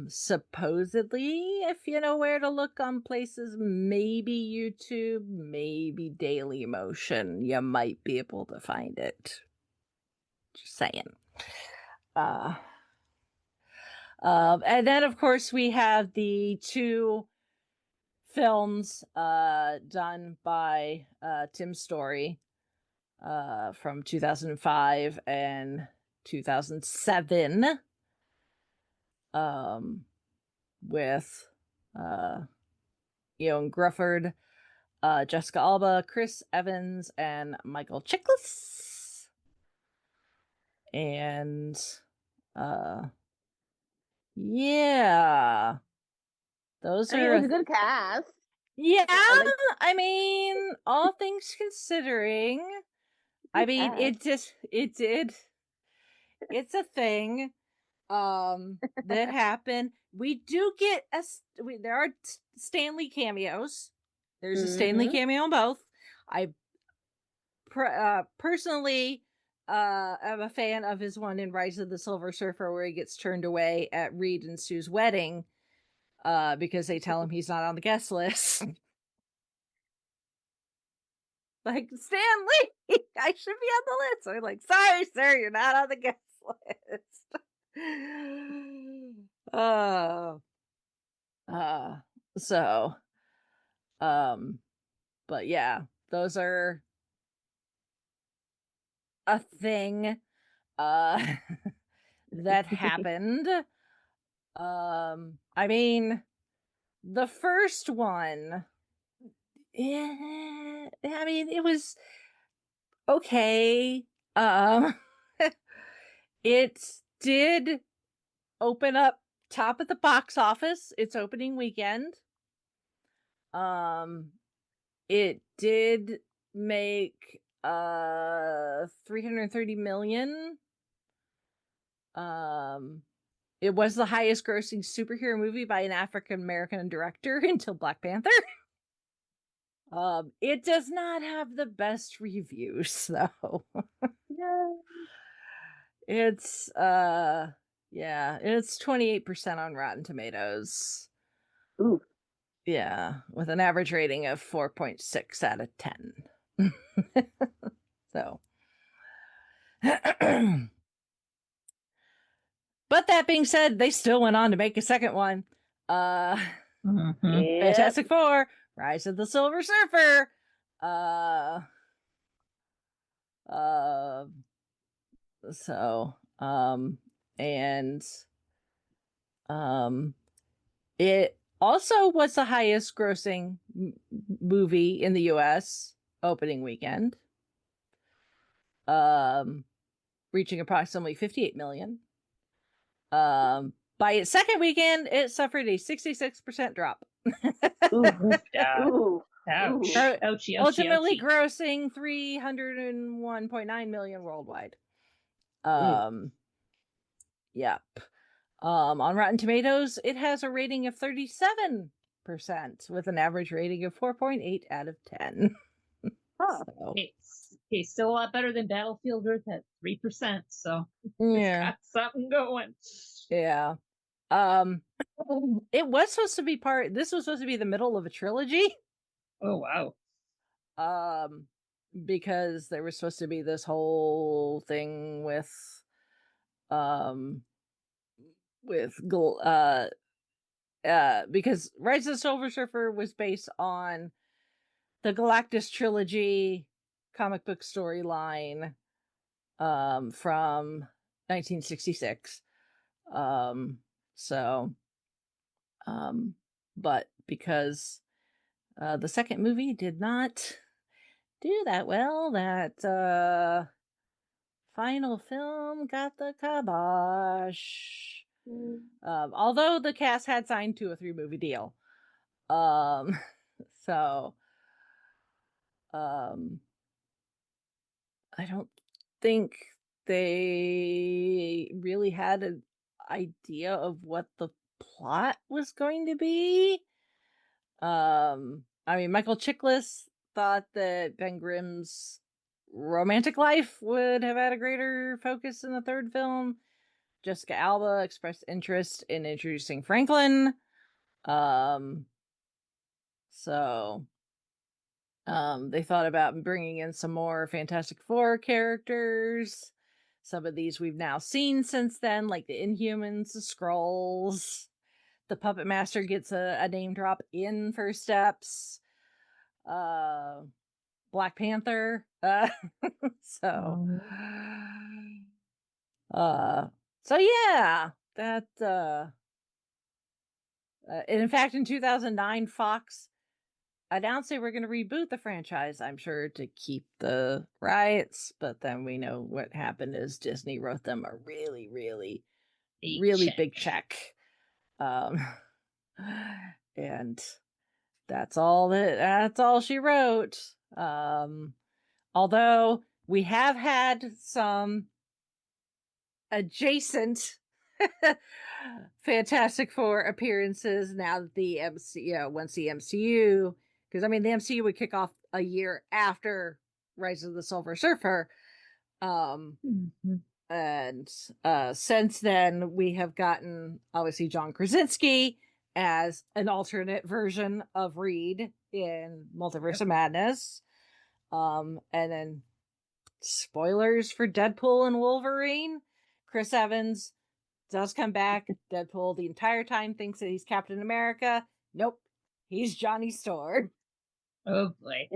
Supposedly, if you know where to look on places, maybe YouTube, maybe Daily Motion, you might be able to find it. Just saying. And then of course we have the 2 films done by Tim Story from 2005 and 2007 with Ewan Grufford, Jessica Alba, Chris Evans, and Michael Chiklis. And yeah, those are. It was a good cast. Yeah, I mean, all things considering, I mean, it's a thing that happened. We do get there are Stanley cameos. There's a Stanley cameo in both. I personally am a fan of his one in Rise of the Silver Surfer where he gets turned away at Reed and Sue's wedding because they tell him he's not on the guest list. Like, Stanley, I should be on the list. So I'm like, sorry, sir, you're not on the guest list. But yeah, those are a thing that happened. I mean, the first one, yeah, I mean, it was okay. It did open up top of the box office its opening weekend. It did make 330 million. It was the highest grossing superhero movie by an African American director until Black Panther. It does not have the best reviews though. No. It's it's 28% on Rotten Tomatoes. Ooh. Yeah, with an average rating of 4.6 out of 10. So but that being said, they still went on to make a second one. Fantastic Four, Rise of the Silver Surfer. It also was the highest grossing movie in the US opening weekend. Reaching approximately 58 million. By its second weekend, it suffered a 66% drop. Ooh. Ouch. Ouchie, Ultimately grossing 301.9 million worldwide. Yep. On Rotten Tomatoes, it has a rating of 37% with an average rating of 4.8 out of 10. Huh. So, it's still a lot better than Battlefield Earth at 3%, so yeah. it's got something going. Yeah. It was supposed to be this was supposed to be the middle of a trilogy. Oh wow. Because there was supposed to be this whole thing with because Rise of the Silver Surfer was based on the Galactus trilogy comic book storyline from 1966. But because the second movie did not do that well, that final film got the kibosh. Although the cast had signed to a 3-movie deal. So I don't think they really had an idea of what the plot was going to be. I mean, Michael Chiklis thought that Ben Grimm's romantic life would have had a greater focus in the third film. Jessica Alba expressed interest in introducing Franklin. So they thought about bringing in some more Fantastic Four characters. Some of these we've now seen since then, like the Inhumans, the Skrulls. The Puppet Master gets a name drop in First Steps. Black Panther. So yeah, that and in fact in 2009 Fox announced they were going to reboot the franchise, I'm sure to keep the rights, but then we know what happened is Disney wrote them a really big check. And that's all she wrote. Although we have had some adjacent Fantastic Four appearances now that the MCU, once the MCU, because I mean the MCU would kick off a year after Rise of the Silver Surfer. And since then we have gotten obviously John Krasinski as an alternate version of Reed in Multiverse of Madness. And then spoilers for Deadpool and Wolverine. Chris Evans does come back. Deadpool the entire time thinks that he's Captain America. Nope. He's Johnny Storm. Oh boy.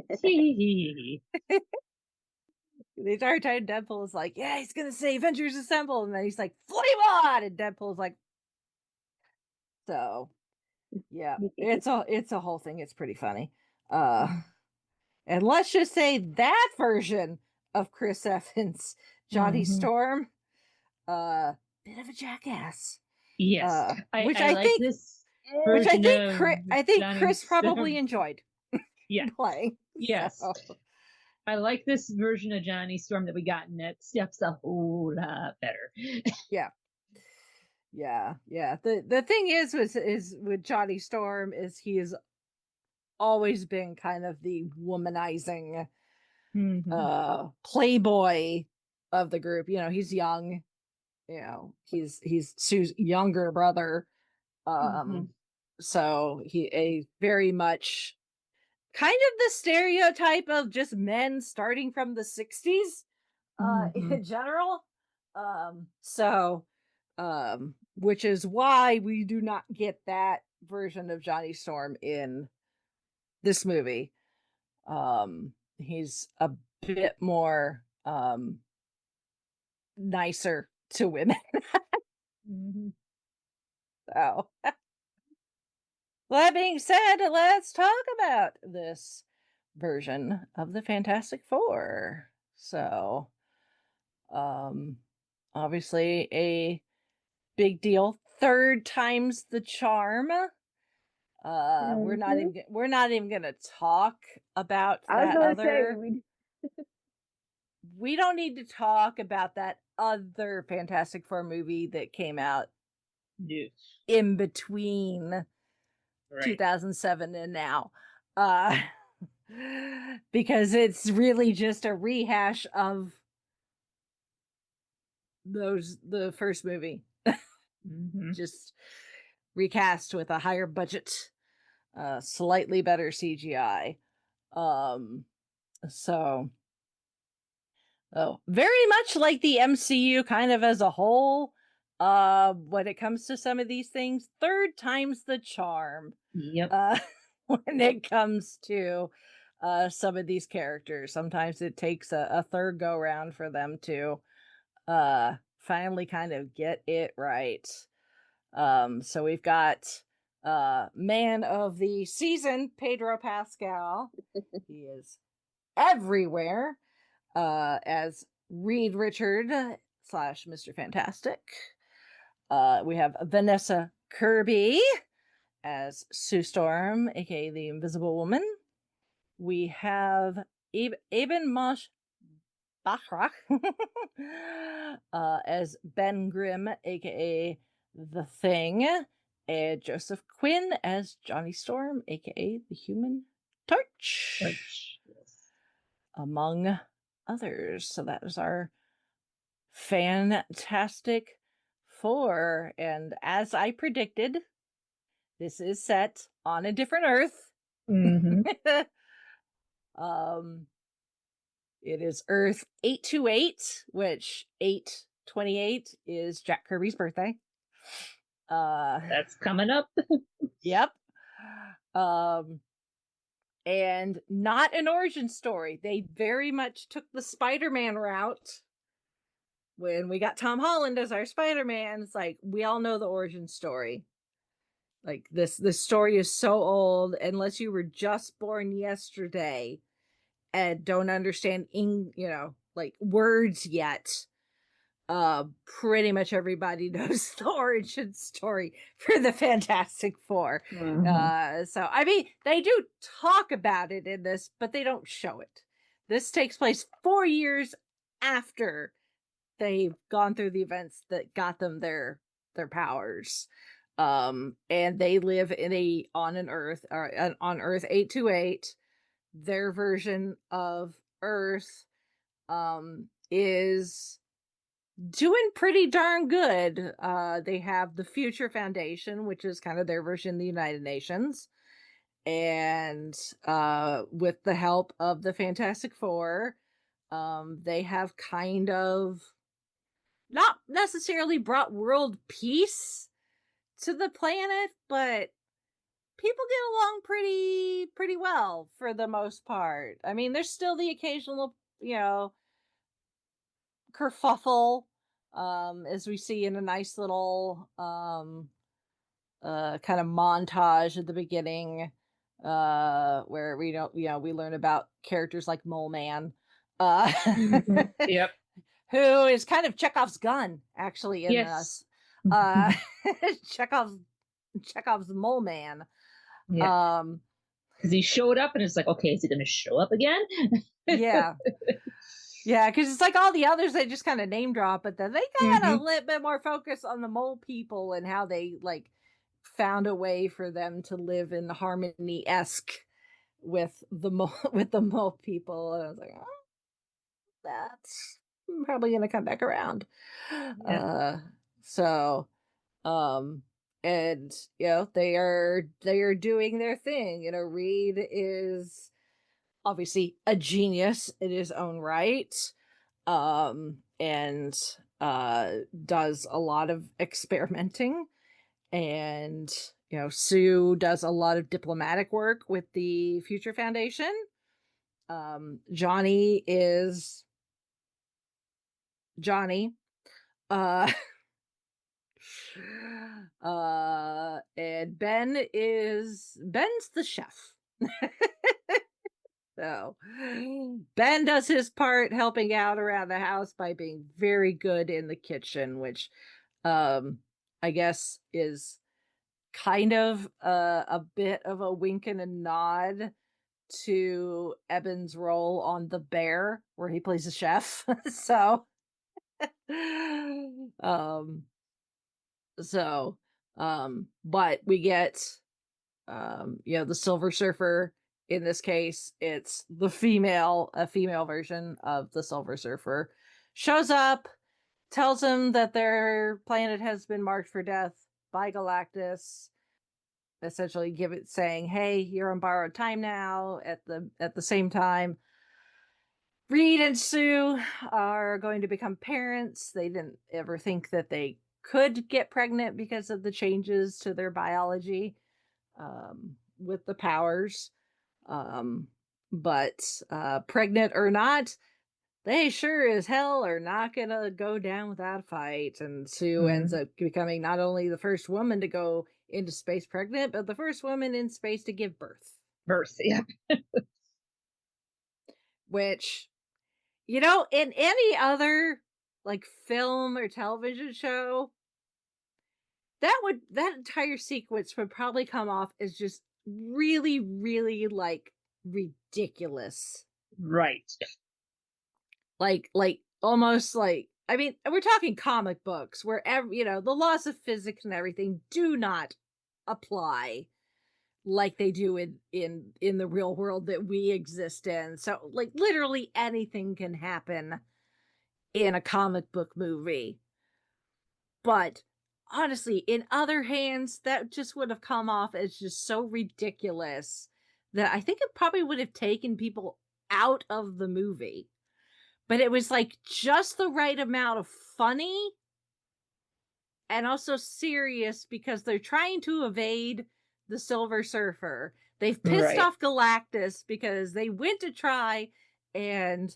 The entire time Deadpool is like, yeah, he's gonna say Avengers Assemble, and then he's like, flame on! And Deadpool's like, so yeah, it's a whole thing. It's pretty funny. And let's just say that version of Chris Evans, Johnny Storm, bit of a jackass. Yes, which I like think this. Which I think Johnny Chris probably Storm. enjoyed. Yeah, playing. Yes, So. I like this version of Johnny Storm that we got in Next Steps a whole lot better. Yeah. The thing is with Johnny Storm is he has always been kind of the womanizing playboy of the group. You know, he's young. You know, he's Sue's younger brother. So he a very much kind of the stereotype of just men starting from the 60s in general. Which is why we do not get that version of Johnny Storm in this movie. He's a bit more nicer to women. So that being said, let's talk about this version of the Fantastic Four. So obviously a big deal. 3rd time's the charm. We're not even gonna talk about that other. We don't need to talk about that other Fantastic Four movie that came out in between 2007 and now, because it's really just a rehash of the first movie. Just recast with a higher budget, slightly better CGI. So very much like the MCU kind of as a whole, when it comes to some of these things, 3rd time's the charm. Yep. When it comes to some of these characters, sometimes it takes a 3rd go round for them to finally kind of get it right. So we've got man of the season, Pedro Pascal. He is everywhere as Reed Richard / Mr. Fantastic. We have Vanessa Kirby as Sue Storm, aka the Invisible Woman. We have Eben Mosh Bachrach as Ben Grimm, aka The Thing, and Joseph Quinn as Johnny Storm, aka the Human Torch. Yes. Among others. So that is our Fantastic Four. And as I predicted, this is set on a different Earth. Mm-hmm. It is Earth 828, which 8/28 is Jack Kirby's birthday. That's coming up. Yep. And not an origin story. They very much took the Spider-Man route. When we got Tom Holland as our Spider-Man, it's like, we all know the origin story. Like, this story is so old, unless you were just born yesterday and don't understand like words yet. Pretty much everybody knows the origin story for the Fantastic Four. Mhm. So I mean, they do talk about it in this, but they don't show it. This takes place 4 years after they've gone through the events that got them their powers. And they live on Earth 828. Their version of Earth is doing pretty darn good. They have the Future Foundation, which is kind of their version of the United Nations. And with the help of the Fantastic Four, they have kind of not necessarily brought world peace to the planet, but people get along pretty well for the most part. I mean, there's still the occasional, kerfuffle, as we see in a nice little kind of montage at the beginning, where we learn about characters like Mole Man, Yep. who is kind of Chekhov's gun, actually, in this. Chekhov's Mole Man. Yeah. Because he showed up, and it's like, okay, is he going to show up again? Yeah. Yeah, because it's like all the others, they just kind of name drop, but then they got a little bit more focus on the mole people and how they like found a way for them to live in harmony-esque with the mole people. And I was like, oh, that's probably gonna come back around. Yeah. And they are doing their thing. Reed is obviously a genius in his own right, and does a lot of experimenting, and Sue does a lot of diplomatic work with the Future Foundation. Johnny is Johnny, and Ben's the chef. So Ben does his part helping out around the house by being very good in the kitchen, which I guess is kind of a bit of a wink and a nod to Eben's role on The Bear, where he plays a chef. But we get the Silver Surfer. In this case, it's a female version of the Silver Surfer, shows up, tells him that their planet has been marked for death by Galactus, essentially saying, hey, you're on borrowed time now. At the same time, Reed and Sue are going to become parents. They didn't ever think that they could get pregnant because of the changes to their biology with the powers. But pregnant or not, they sure as hell are not gonna go down without a fight. And Sue ends up becoming not only the first woman to go into space pregnant, but the first woman in space to give birth. Yeah. Which, in any other like film or television show, that entire sequence would probably come off as just really, really like ridiculous. Right. Like almost like, I mean, we're talking comic books where the laws of physics and everything do not apply like they do in the real world that we exist in. So like literally anything can happen in a comic book movie. But honestly, in other hands, that just would have come off as just so ridiculous that I think it probably would have taken people out of the movie. But it was like just the right amount of funny and also serious, because they're trying to evade the Silver Surfer. They've pissed off Galactus because they went to try and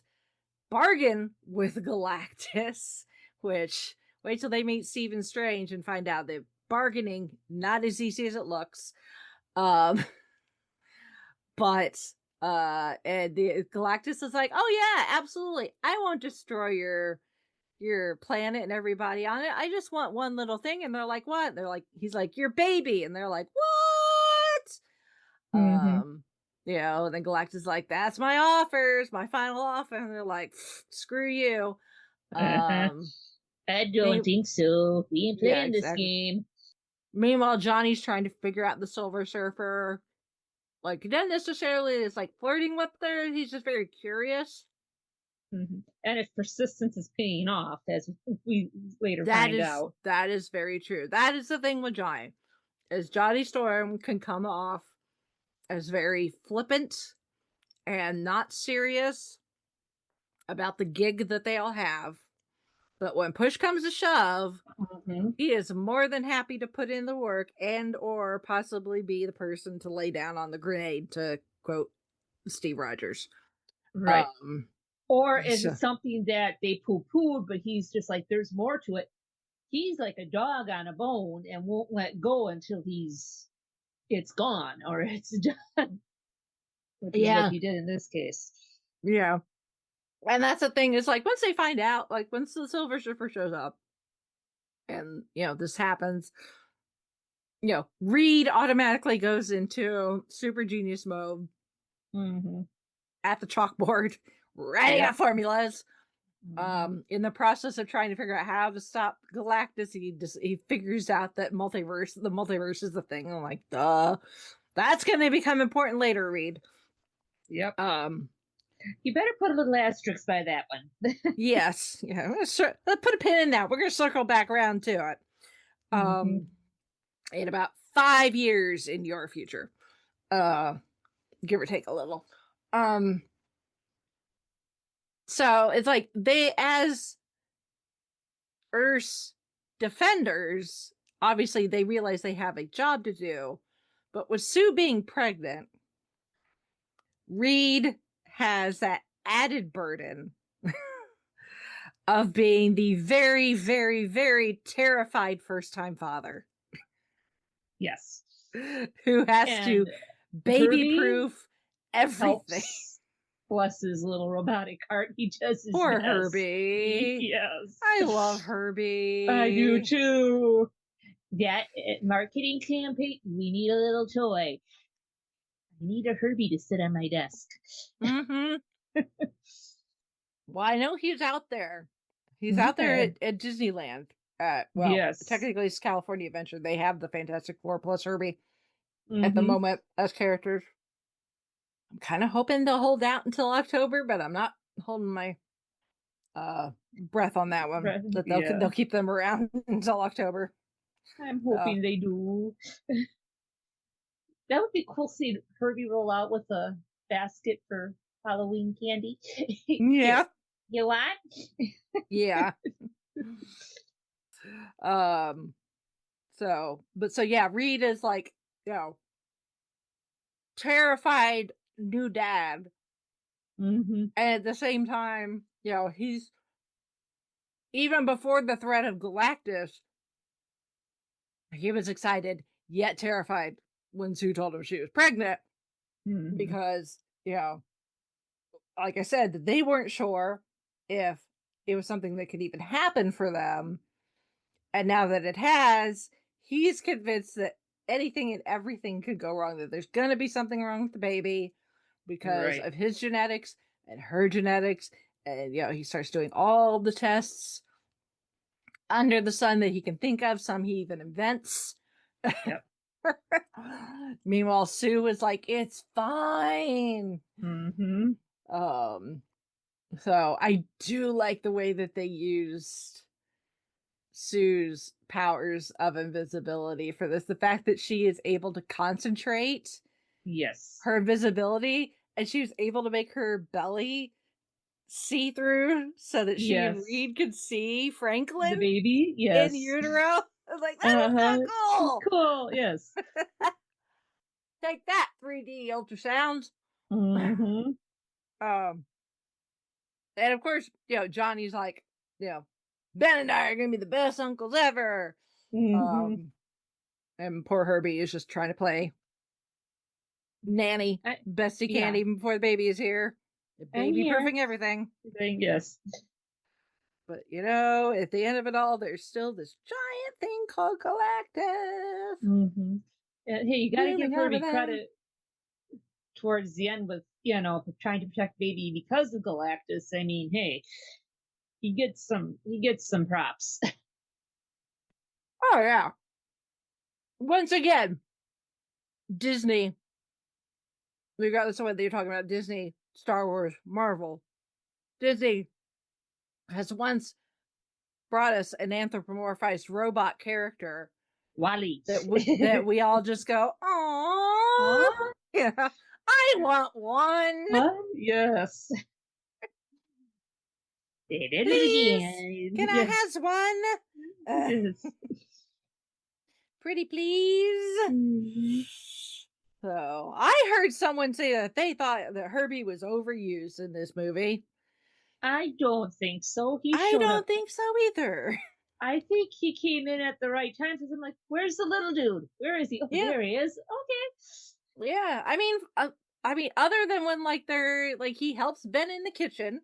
bargain with Galactus, which, wait till they meet Stephen Strange and find out that bargaining not as easy as it looks. But and the Galactus is like, oh yeah, absolutely, I won't destroy your planet and everybody on it. I just want one little thing. And they're like, what? They're like, he's like, your baby. And they're like, what? And then Galactus is like, that's my offers, my final offer. And they're like, screw you. I don't think so. We ain't playing this game. Meanwhile, Johnny's trying to figure out the Silver Surfer. Like, he doesn't necessarily is like flirting with her. He's just very curious. And if persistence is paying off, as we later find out. That is very true. That is the thing with Johnny. Is Johnny Storm can come off as very flippant and not serious about the gig that they all have. But when push comes to shove, he is more than happy to put in the work and or possibly be the person to lay down on the grenade, to quote Steve Rogers. Right. Or is it something that they poo-pooed, but he's just like, there's more to it. He's like a dog on a bone and won't let go until it's gone or it's done. Which is what he did in this case. Yeah. And that's the thing, is like, once they find out, like once the Silver Surfer shows up and, this happens, Reed automatically goes into super genius mode at the chalkboard, writing out formulas. In the process of trying to figure out how to stop Galactus, he figures out that the multiverse is the thing. I'm like, duh. That's going to become important later, Reed. Yep. You better put a little asterisk by that one. Yes. Yeah. Let's put a pin in that. We're going to circle back around to it. In about 5 years in your future. Give or take a little. So it's like they, as Earth's defenders, obviously they realize they have a job to do. But with Sue being pregnant, Reed has that added burden of being the very, very, very terrified first-time father. Yes. Who has to baby-proof everything. Bless his little robotic heart. He does his Poor best. Herbie. Yes. I love Herbie. I do too. That marketing campaign, we need a little toy. I need a Herbie to sit on my desk. Well, I know he's out there. He's out there at Disneyland. Technically it's California Adventure. They have the Fantastic Four plus Herbie at the moment as characters. I'm kind of hoping they'll hold out until October, but I'm not holding my breath on that one. That they'll keep them around until October. I'm hoping they do. That would be cool to see Herbie roll out with a basket for Halloween candy. Yeah. You what? Yeah. Reed is like, terrified new dad. And at the same time, he's even before the threat of Galactus, he was excited yet terrified when Sue told him she was pregnant because, like I said, they weren't sure if it was something that could even happen for them. And now that it has, he's convinced that anything and everything could go wrong, that there's going to be something wrong with the baby because of his genetics and her genetics. And, he starts doing all the tests under the sun that he can think of. Some he even invents. Yep. Meanwhile, Sue is like, it's fine. So I do like the way that they used Sue's powers of invisibility for this. The fact that she is able to concentrate her invisibility, and she was able to make her belly see-through so that she and Reed could see Franklin, the baby, in utero. I was like, that is so cool. Cool, yes. Take that, 3D ultrasounds. And of course, Johnny's like, Ben and I are gonna be the best uncles ever. And poor Herbie is just trying to play nanny best he can, even before the baby is here. The baby proofing everything. Yes. But at the end of it all, there's still this giant thing called Galactus. Hey, you gotta give Kirby credit towards the end with trying to protect baby because of Galactus. I mean, hey, he gets some props. Oh yeah. Once again, Disney, regardless of whether you're talking about Disney, Star Wars, Marvel, Disney has once brought us an anthropomorphized robot character, Wally, that we all just go, aww. Yeah, I want one. Yes. They did Please, it again. Can I have one? Pretty please. So I heard someone say that they thought that Herbie was overused in this movie. I don't think so. I don't think so either. I think he came in at the right time because I'm like, where's the little dude? Where is he? Oh, there he is. Okay. Yeah, I mean, other than when they're he helps Ben in the kitchen,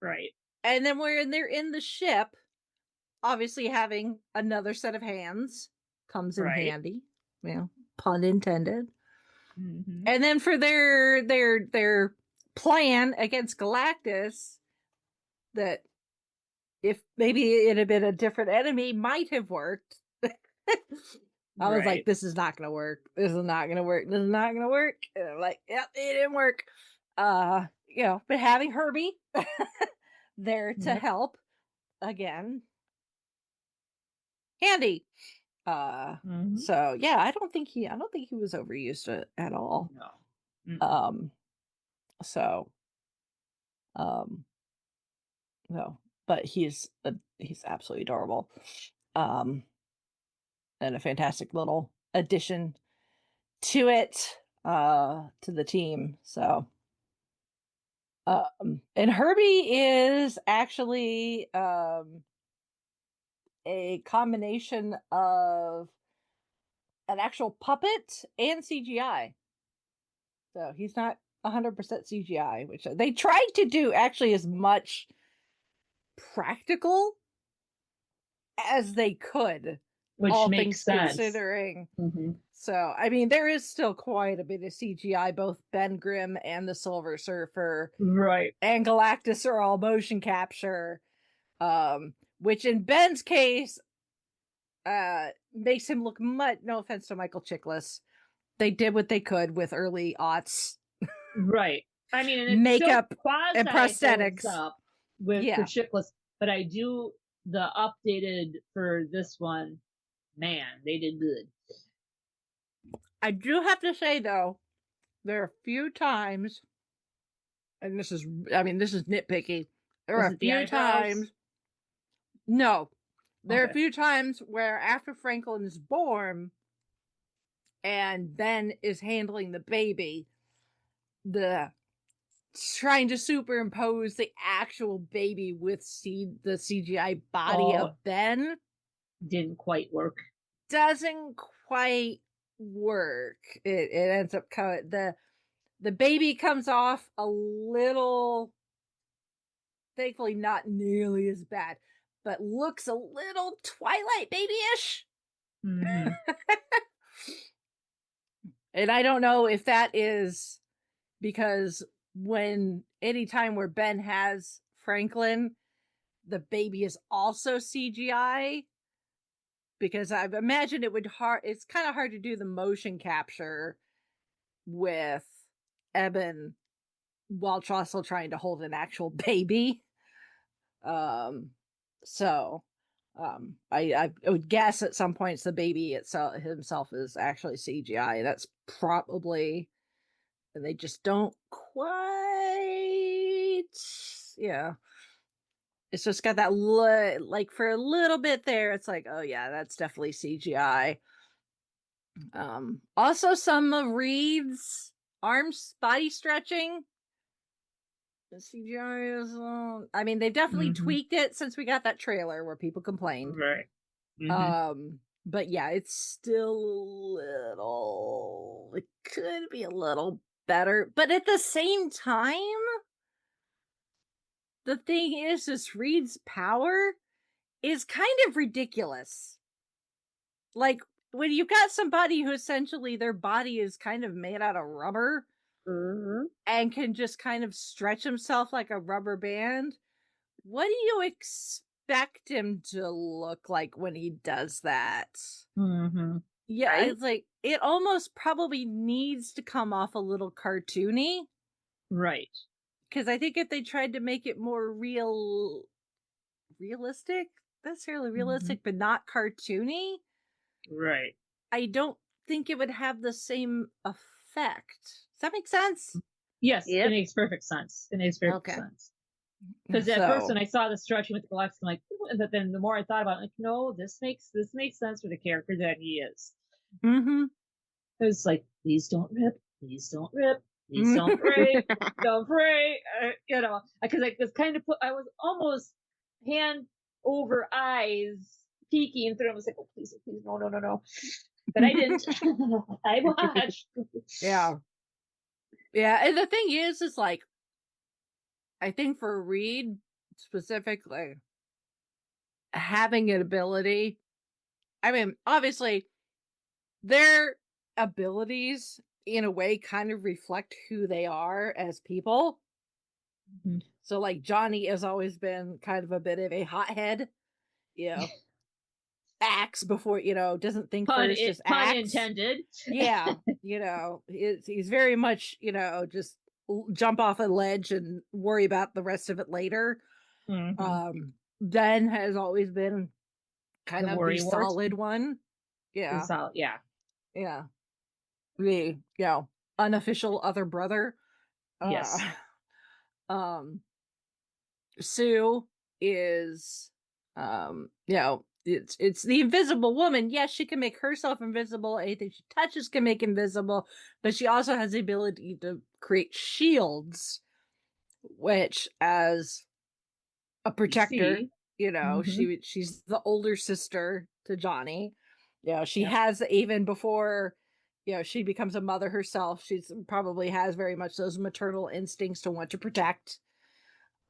right? And then when they're in the ship, obviously having another set of hands comes in handy. Pun intended. And then for their plan against Galactus, that if maybe it had been a different enemy, might have worked. I was like, this is not going to work. This is not going to work. This is not going to work. And I'm like, yep, it didn't work. But having Herbie there to help again, handy. So yeah, I don't think he was overused at all. No. No, but he's absolutely adorable. And a fantastic little addition to it, to the team. So and Herbie is actually a combination of an actual puppet and CGI. So he's not 100% CGI, which they tried to do actually as much practical as they could, which all makes things sense considering. So I mean, there is still quite a bit of CGI. Both Ben Grimm and the Silver Surfer, and Galactus are all motion capture, which in Ben's case makes him look much. No offense to Michael Chiklis, they did what they could with early aughts. Right. I mean, and it's makeup and prosthetics prosthetics up with for Chickless, but I do the updated for this one. Man, they did good. I do have to say though, there are a few times, and this is nitpicky. There are a few times. No, there are a few times where after Franklin is born, and Ben is handling the baby, the trying to superimpose the actual baby with the CGI body of Ben didn't quite work. Doesn't quite work. It ends up the baby comes off a little, thankfully not nearly as bad, but looks a little Twilight babyish. Mm-hmm. And I don't know if that is because anytime where Ben has Franklin, the baby is also CGI. Because I imagine it's kind of hard to do the motion capture with Eben while also trying to hold an actual baby. I would guess at some points the baby himself is actually CGI. That's probably, and they just don't quite, yeah. It's just got that like for a little bit there, it's like, oh yeah, that's definitely CGI. Also some of Reed's arms body stretching. The CGI is, I mean, they've definitely tweaked it since we got that trailer where people complained. Right. But yeah, it's still it could be a little better. But at the same time, the thing is Reed's power is kind of ridiculous. Like, when you've got somebody who essentially their body is kind of made out of rubber and can just kind of stretch himself like a rubber band, what do you expect him to look like when he does that? Yeah, right? It's like, it almost probably needs to come off a little cartoony. Right. Because I think if they tried to make it more realistic, necessarily realistic, but not cartoony, right, I don't think it would have the same effect. Does that make sense? Yes, It makes perfect sense. It makes perfect sense. Because at first when I saw the stretching with the glasses, I'm like, but then the more I thought about it, like, no, this makes sense for the character that he is. It was like, please don't rip, please don't rip. Please don't break, don't break. Because I was I was almost hand over eyes peeking through. I was like, oh, please, no. But I didn't. I watched. Yeah. And the thing is like, I think for Reed specifically, having an ability, I mean, obviously, their abilities in a way kind of reflect who they are as people. So like Johnny has always been kind of a bit of a hothead, acts before, doesn't think first, just acts. Pun intended. Yeah, he's very much, just jump off a ledge and worry about the rest of it later. Ben has always been kind of the solid one. Yeah. Yeah. The unofficial other brother. Yes. Sue is it's the invisible woman. Yes, she can make herself invisible. Anything she touches can make invisible, but she also has the ability to create shields, which as a protector, she's the older sister to Johnny. She has, even before she becomes a mother herself, she's probably has very much those maternal instincts to want to protect.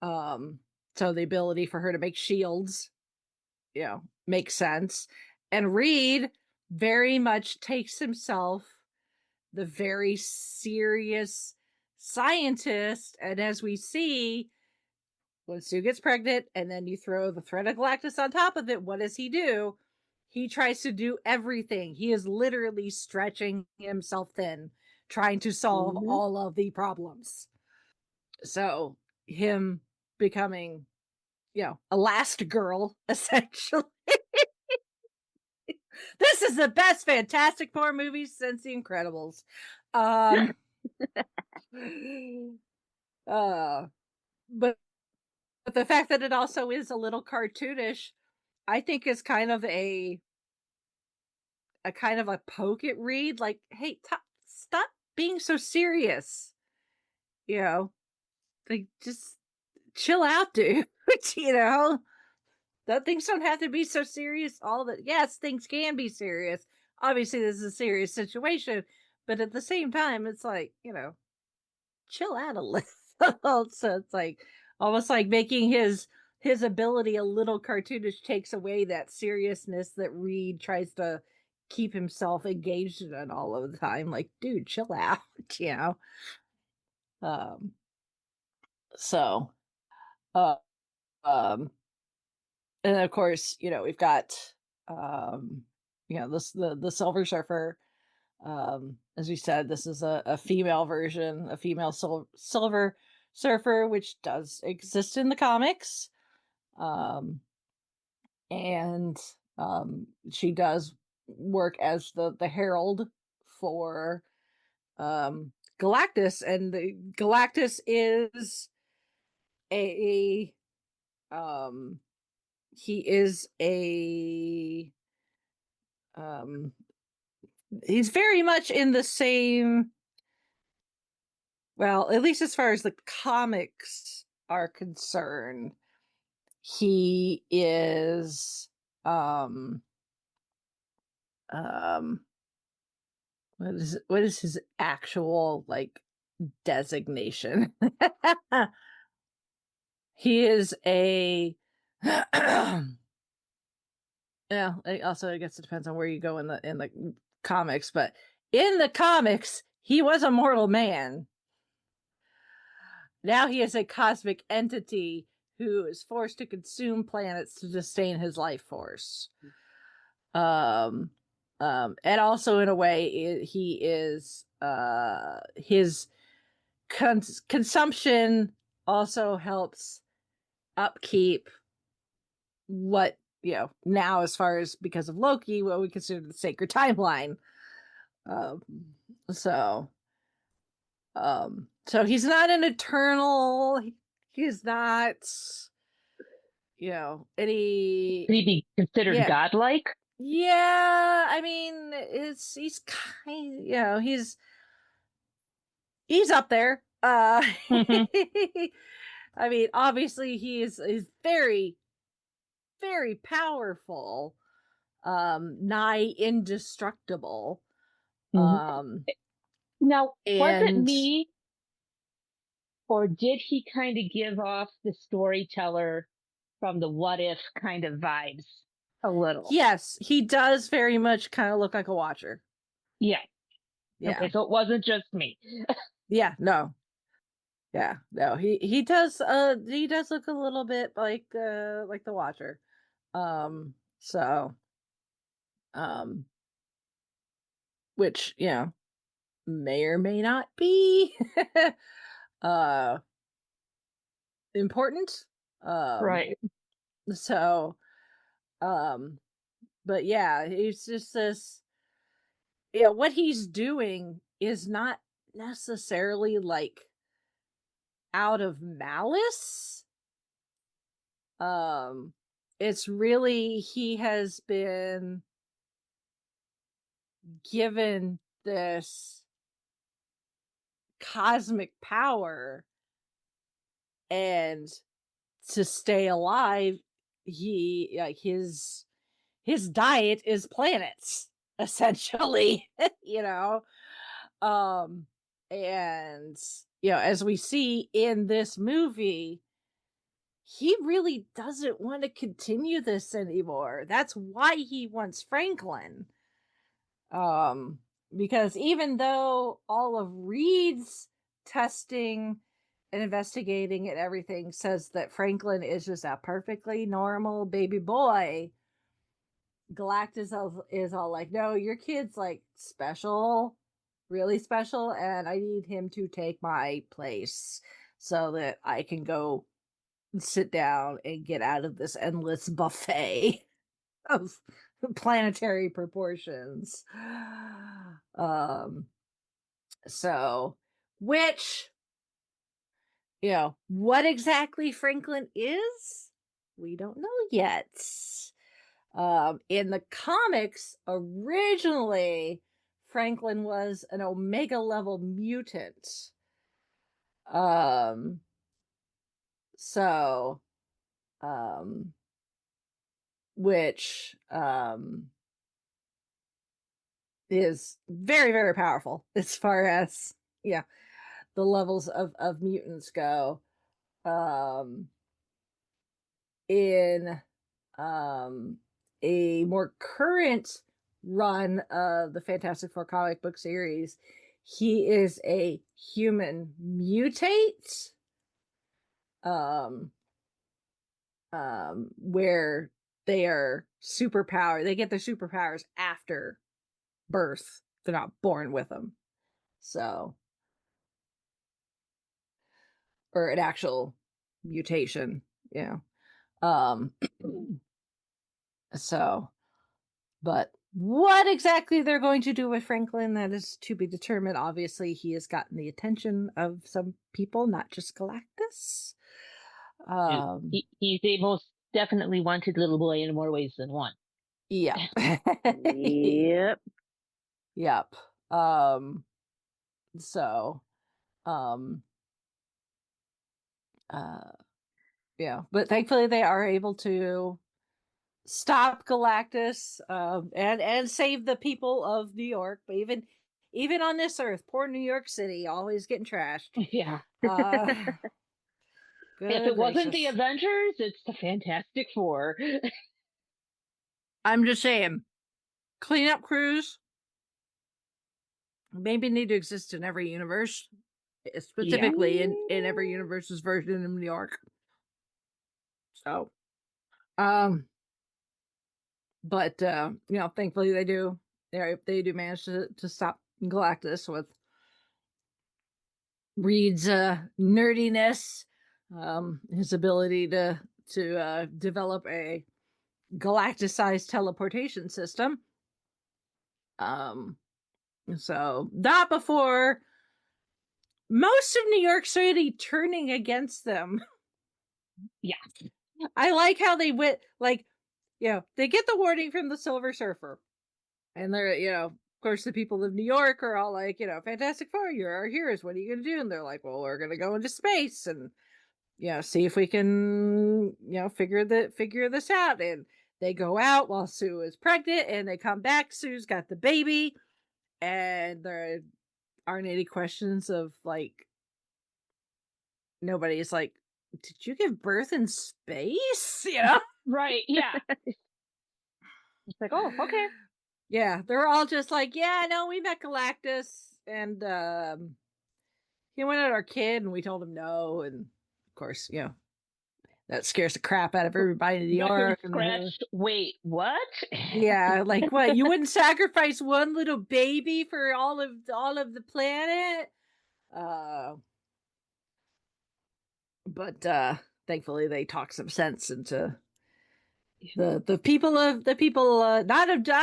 So the ability for her to make shields, makes sense. And Reed very much takes himself the very serious scientist, and as we see, when Sue gets pregnant and then you throw the thread of Galactus on top of it, what does he do? He tries to do everything. He is literally stretching himself thin, trying to solve all of the problems. So him becoming, Elastigirl, essentially. This is the best Fantastic Four movie since The Incredibles. But the fact that it also is a little cartoonish, I think is kind of a kind of a poke at Reed, like, hey, stop being so serious. like, just chill out, dude. You know, that things don't have to be so serious. Yes, things can be serious. Obviously, this is a serious situation, but at the same time, it's like, chill out a little. So it's like almost like making his ability a little cartoonish takes away that seriousness that Reed tries to keep himself engaged in all of the time. Like, dude, chill out, you know. Um. So, uh, um, and of course, we've got, um, the Silver Surfer. As we said, this is a female version, a female Silver Surfer, which does exist in the comics. And she does work as the herald for Galactus, and Galactus is a he is a he's very much in the same, well, at least as far as the comics are concerned, he is what is his actual like designation? He is a yeah, also I guess it depends on where you go in the comics, but in the comics, he was a mortal man. Now he is a cosmic entity who is forced to consume planets to sustain his life force. And also in a way, he is his consumption also helps upkeep what now, as far as because of Loki, what we consider the sacred timeline. So he's not an eternal. He's not, any. Could he be considered godlike? Yeah, I mean, he's kind, he's up there. I mean, obviously he's very, very powerful, nigh indestructible. Now, was it me, or did he kind of give off the storyteller from the What If kind of vibes a little? Yes, he does very much kind of look like a Watcher. Yeah. Yeah. Okay, so it wasn't just me. Yeah, no. Yeah, no, he does look a little bit like the Watcher. So which, may or may not be important. Right. So but yeah, it's just this, what he's doing is not necessarily like out of malice. It's really, he has been given this cosmic power, and to stay alive, he like his diet is planets, essentially. And as we see in this movie, he really doesn't want to continue this anymore. That's why he wants Franklin. Because even though all of Reed's testing and investigating and everything says that Franklin is just a perfectly normal baby boy, Galactus is all like, no, your kid's like special, really special, and I need him to take my place so that I can go sit down and get out of this endless buffet of planetary proportions. So, which, what exactly Franklin is, we don't know yet. In the comics, originally, Franklin was an Omega level mutant. So, which is very, very powerful as far as the levels of mutants go. In a more current run of the Fantastic Four comic book series, he is a human mutate. Where they are superpower. They get their superpowers after birth. They're not born with them. So, or an actual mutation, so, but what exactly they're going to do with Franklin, that is to be determined. Obviously, he has gotten the attention of some people, not just Galactus. He's a most definitely wanted little boy in more ways than one. Yeah. Yep. Yep. So, yeah, but thankfully they are able to stop Galactus, and save the people of New York. But even on this Earth, poor New York City, always getting trashed. Yeah. Good If it wasn't the gracious. Avengers, it's the Fantastic Four. I'm just saying, cleanup crews maybe need to exist in every universe, specifically in every universe's version of New York. So, but thankfully they do manage to stop Galactus with Reed's nerdiness, his ability to develop a Galactus-sized teleportation system. So not before most of New York City turning against them. Yeah. I like how they went, they get the warning from the Silver Surfer. And they're, of course, the people of New York are all like, Fantastic Four, you're our heroes. What are you going to do? And they're like, well, we're going to go into space and, see if we can, figure this out. And they go out while Sue is pregnant and they come back. Sue's got the baby. And there aren't any questions of, nobody's like, did you give birth in space? Right, yeah. It's like, oh, okay. Yeah, they're all just like, yeah, no, we met Galactus, and he went at our kid, and we told him no, and of course, that scares the crap out of everybody in New York. Wait, what? Yeah, like what? You wouldn't sacrifice one little baby for all of the planet? But thankfully, they talk some sense into the people not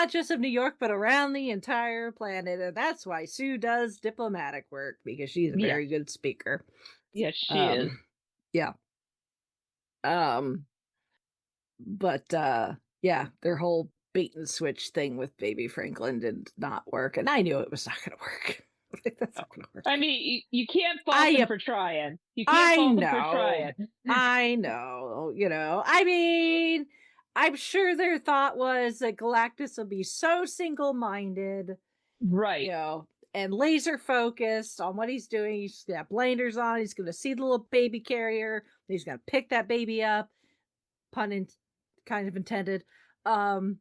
just of New York, but around the entire planet, and that's why Sue does diplomatic work, because she's a very good speaker. Yes, she is. Yeah. But their whole bait and switch thing with baby Franklin did not work, and I knew it was not going to work. That's not gonna work. I mean, you can't fault him for trying. You can't fault him for trying. I know. I mean, I'm sure their thought was that Galactus will be so single-minded, right? And laser focused on what he's doing. He's gonna have blinders on. He's gonna see the little baby carrier. He's gonna pick that baby up. Pun kind of intended. And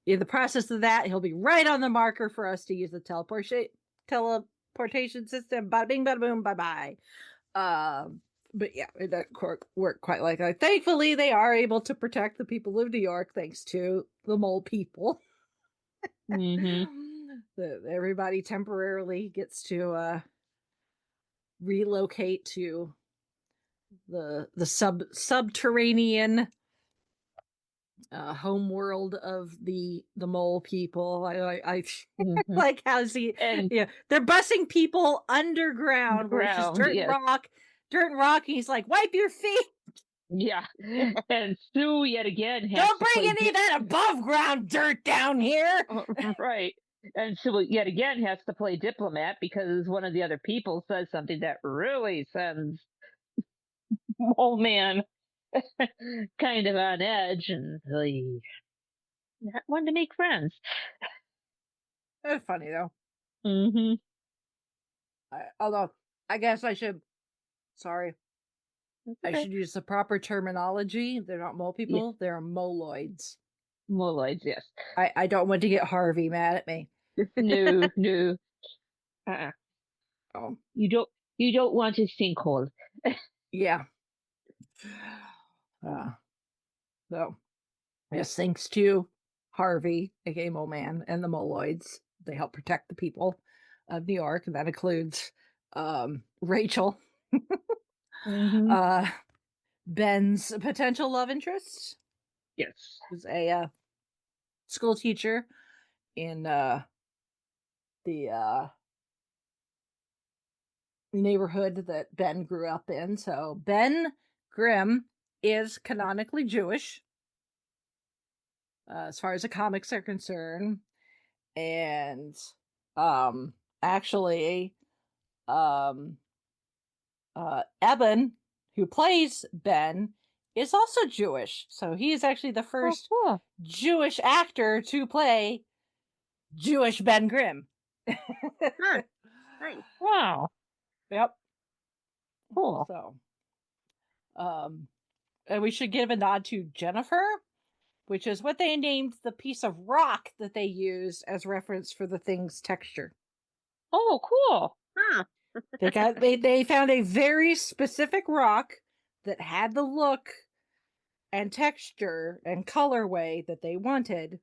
in the process of that, he'll be right on the marker for us to use the teleportation system. Bada bing, bada boom, bye bye. But yeah, it doesn't work quite like that. Thankfully, they are able to protect the people of New York thanks to the mole people. Everybody temporarily gets to relocate to the subterranean home world of the mole people. I like how they're busing people underground where it's just dirt and rock, and he's like, wipe your feet. Yeah. And Sue yet again has don't bring any of that above ground dirt down here. Right. And Sue yet again has to play diplomat because one of the other people says something that really sends old man kind of on edge and really not one to make friends. It's funny though. Mm-hmm. Although I guess I should. Sorry, I Okay. should use the proper terminology. They're not mole people. They're moloids. Moloids, yes. I don't want to get Harvey mad at me. No, no. Uh-uh. Oh, You don't want a sinkhole. yeah. So, yes, thanks to Harvey, aka Mole Man, and the Moloids, they help protect the people of New York, and that includes Rachel, Mm-hmm. Ben's potential love interest, Yes. who's a school teacher in the neighborhood that Ben grew up in. So Ben Grimm is canonically Jewish, as far as the comics are concerned, and actually, Eben, who plays Ben, is also Jewish. So he is actually the first cool. Jewish actor to play Jewish Ben Grimm. Huh. Nice. Wow. Yep. Cool. So, and we should give a nod to Jennifer, which is what they named the piece of rock that they used as reference for the thing's texture. Oh, cool. Huh. They found a very specific rock that had the look and texture and colorway that they wanted.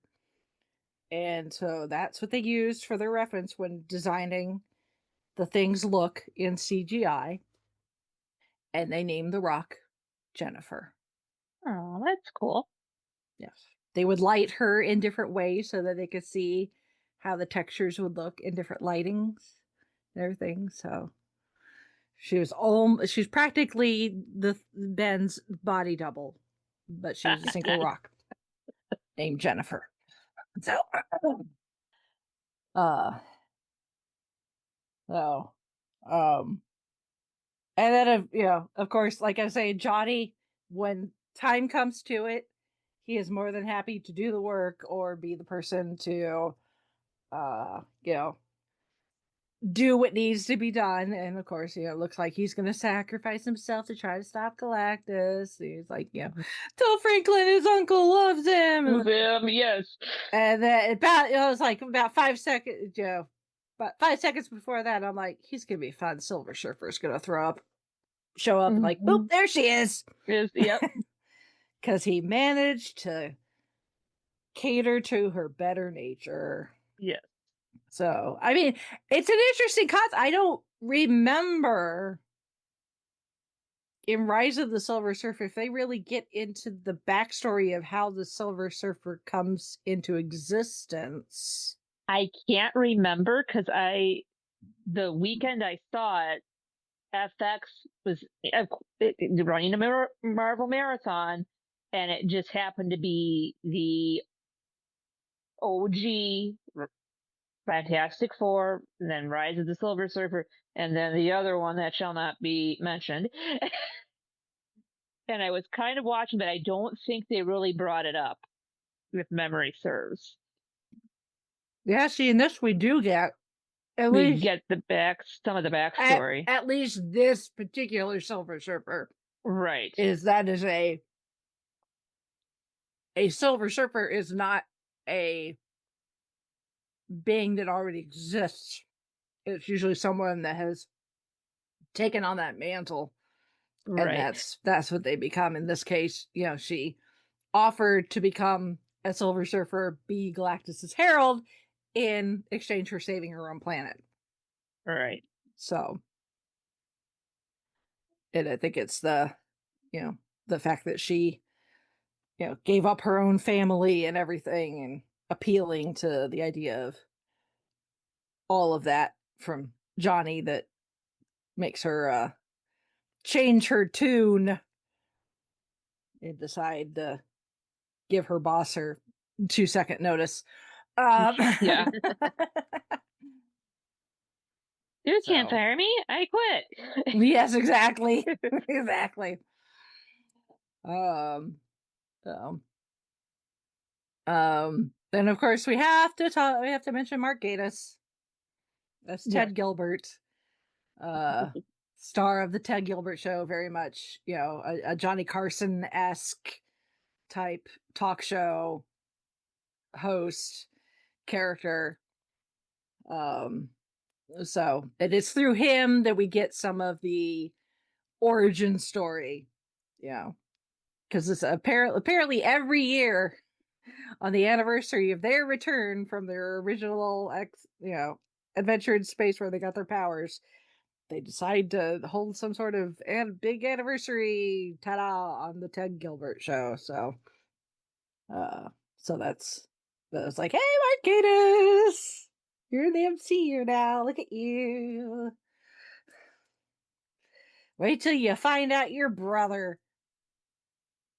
And so that's what they used for their reference when designing the thing's look in CGI. And they named the rock Jennifer. Oh, that's cool. Yes. They would light her in different ways so that they could see how the textures would look in different lightings and everything. So she's practically the Ben's body double, but she was a single rock named Jennifer. So and then of course, like I say, Johnny, when time comes to it, he is more than happy to do the work or be the person to do what needs to be done. And of course, it looks like he's going to sacrifice himself to try to stop Galactus. He's like, tell Franklin his uncle loves him. Yes. And then it was like about 5 seconds, but 5 seconds before that, I'm like, he's going to be fun. Silver Surfer's going to show up, and like, boop, there she is. Yep. Because he managed to cater to her better nature. Yes. So, I mean, it's an interesting concept. I don't remember in Rise of the Silver Surfer if they really get into the backstory of how the Silver Surfer comes into existence. I can't remember because the weekend I saw it, FX was running a Marvel marathon, and it just happened to be the OG Fantastic Four, and then Rise of the Silver Surfer, and then the other one that shall not be mentioned. And I was kind of watching, but I don't think they really brought it up, if memory serves. Yeah, see, in this we do get We get some of the backstory. At least this particular Silver Surfer, right? Is a Silver Surfer is not a being that already exists. It's usually someone that has taken on that mantle, right. And that's what they become. In this case, she offered to become a Silver Surfer, be Galactus's herald, in exchange for saving her own planet. Right. So, and I think it's the fact that she, gave up her own family and everything, and appealing to the idea of all of that from Johnny that makes her change her tune and decide to give her boss her 2-second notice. Yeah. You can't fire me. I quit. Yes, exactly. Exactly. So, then of course we have to mention Mark Gatiss as Ted Gilbert, star of the Ted Gilbert Show, very much, a Johnny Carson-esque type talk show host character. So it is through him that we get some of the origin story, because it's apparently every year on the anniversary of their return from their original adventure in space where they got their powers, they decide to hold some sort of big anniversary on the Ted Gilbert Show. So that's like, hey, Mark Gatiss, you're in the MCU now, look at you. Wait till you find out your brother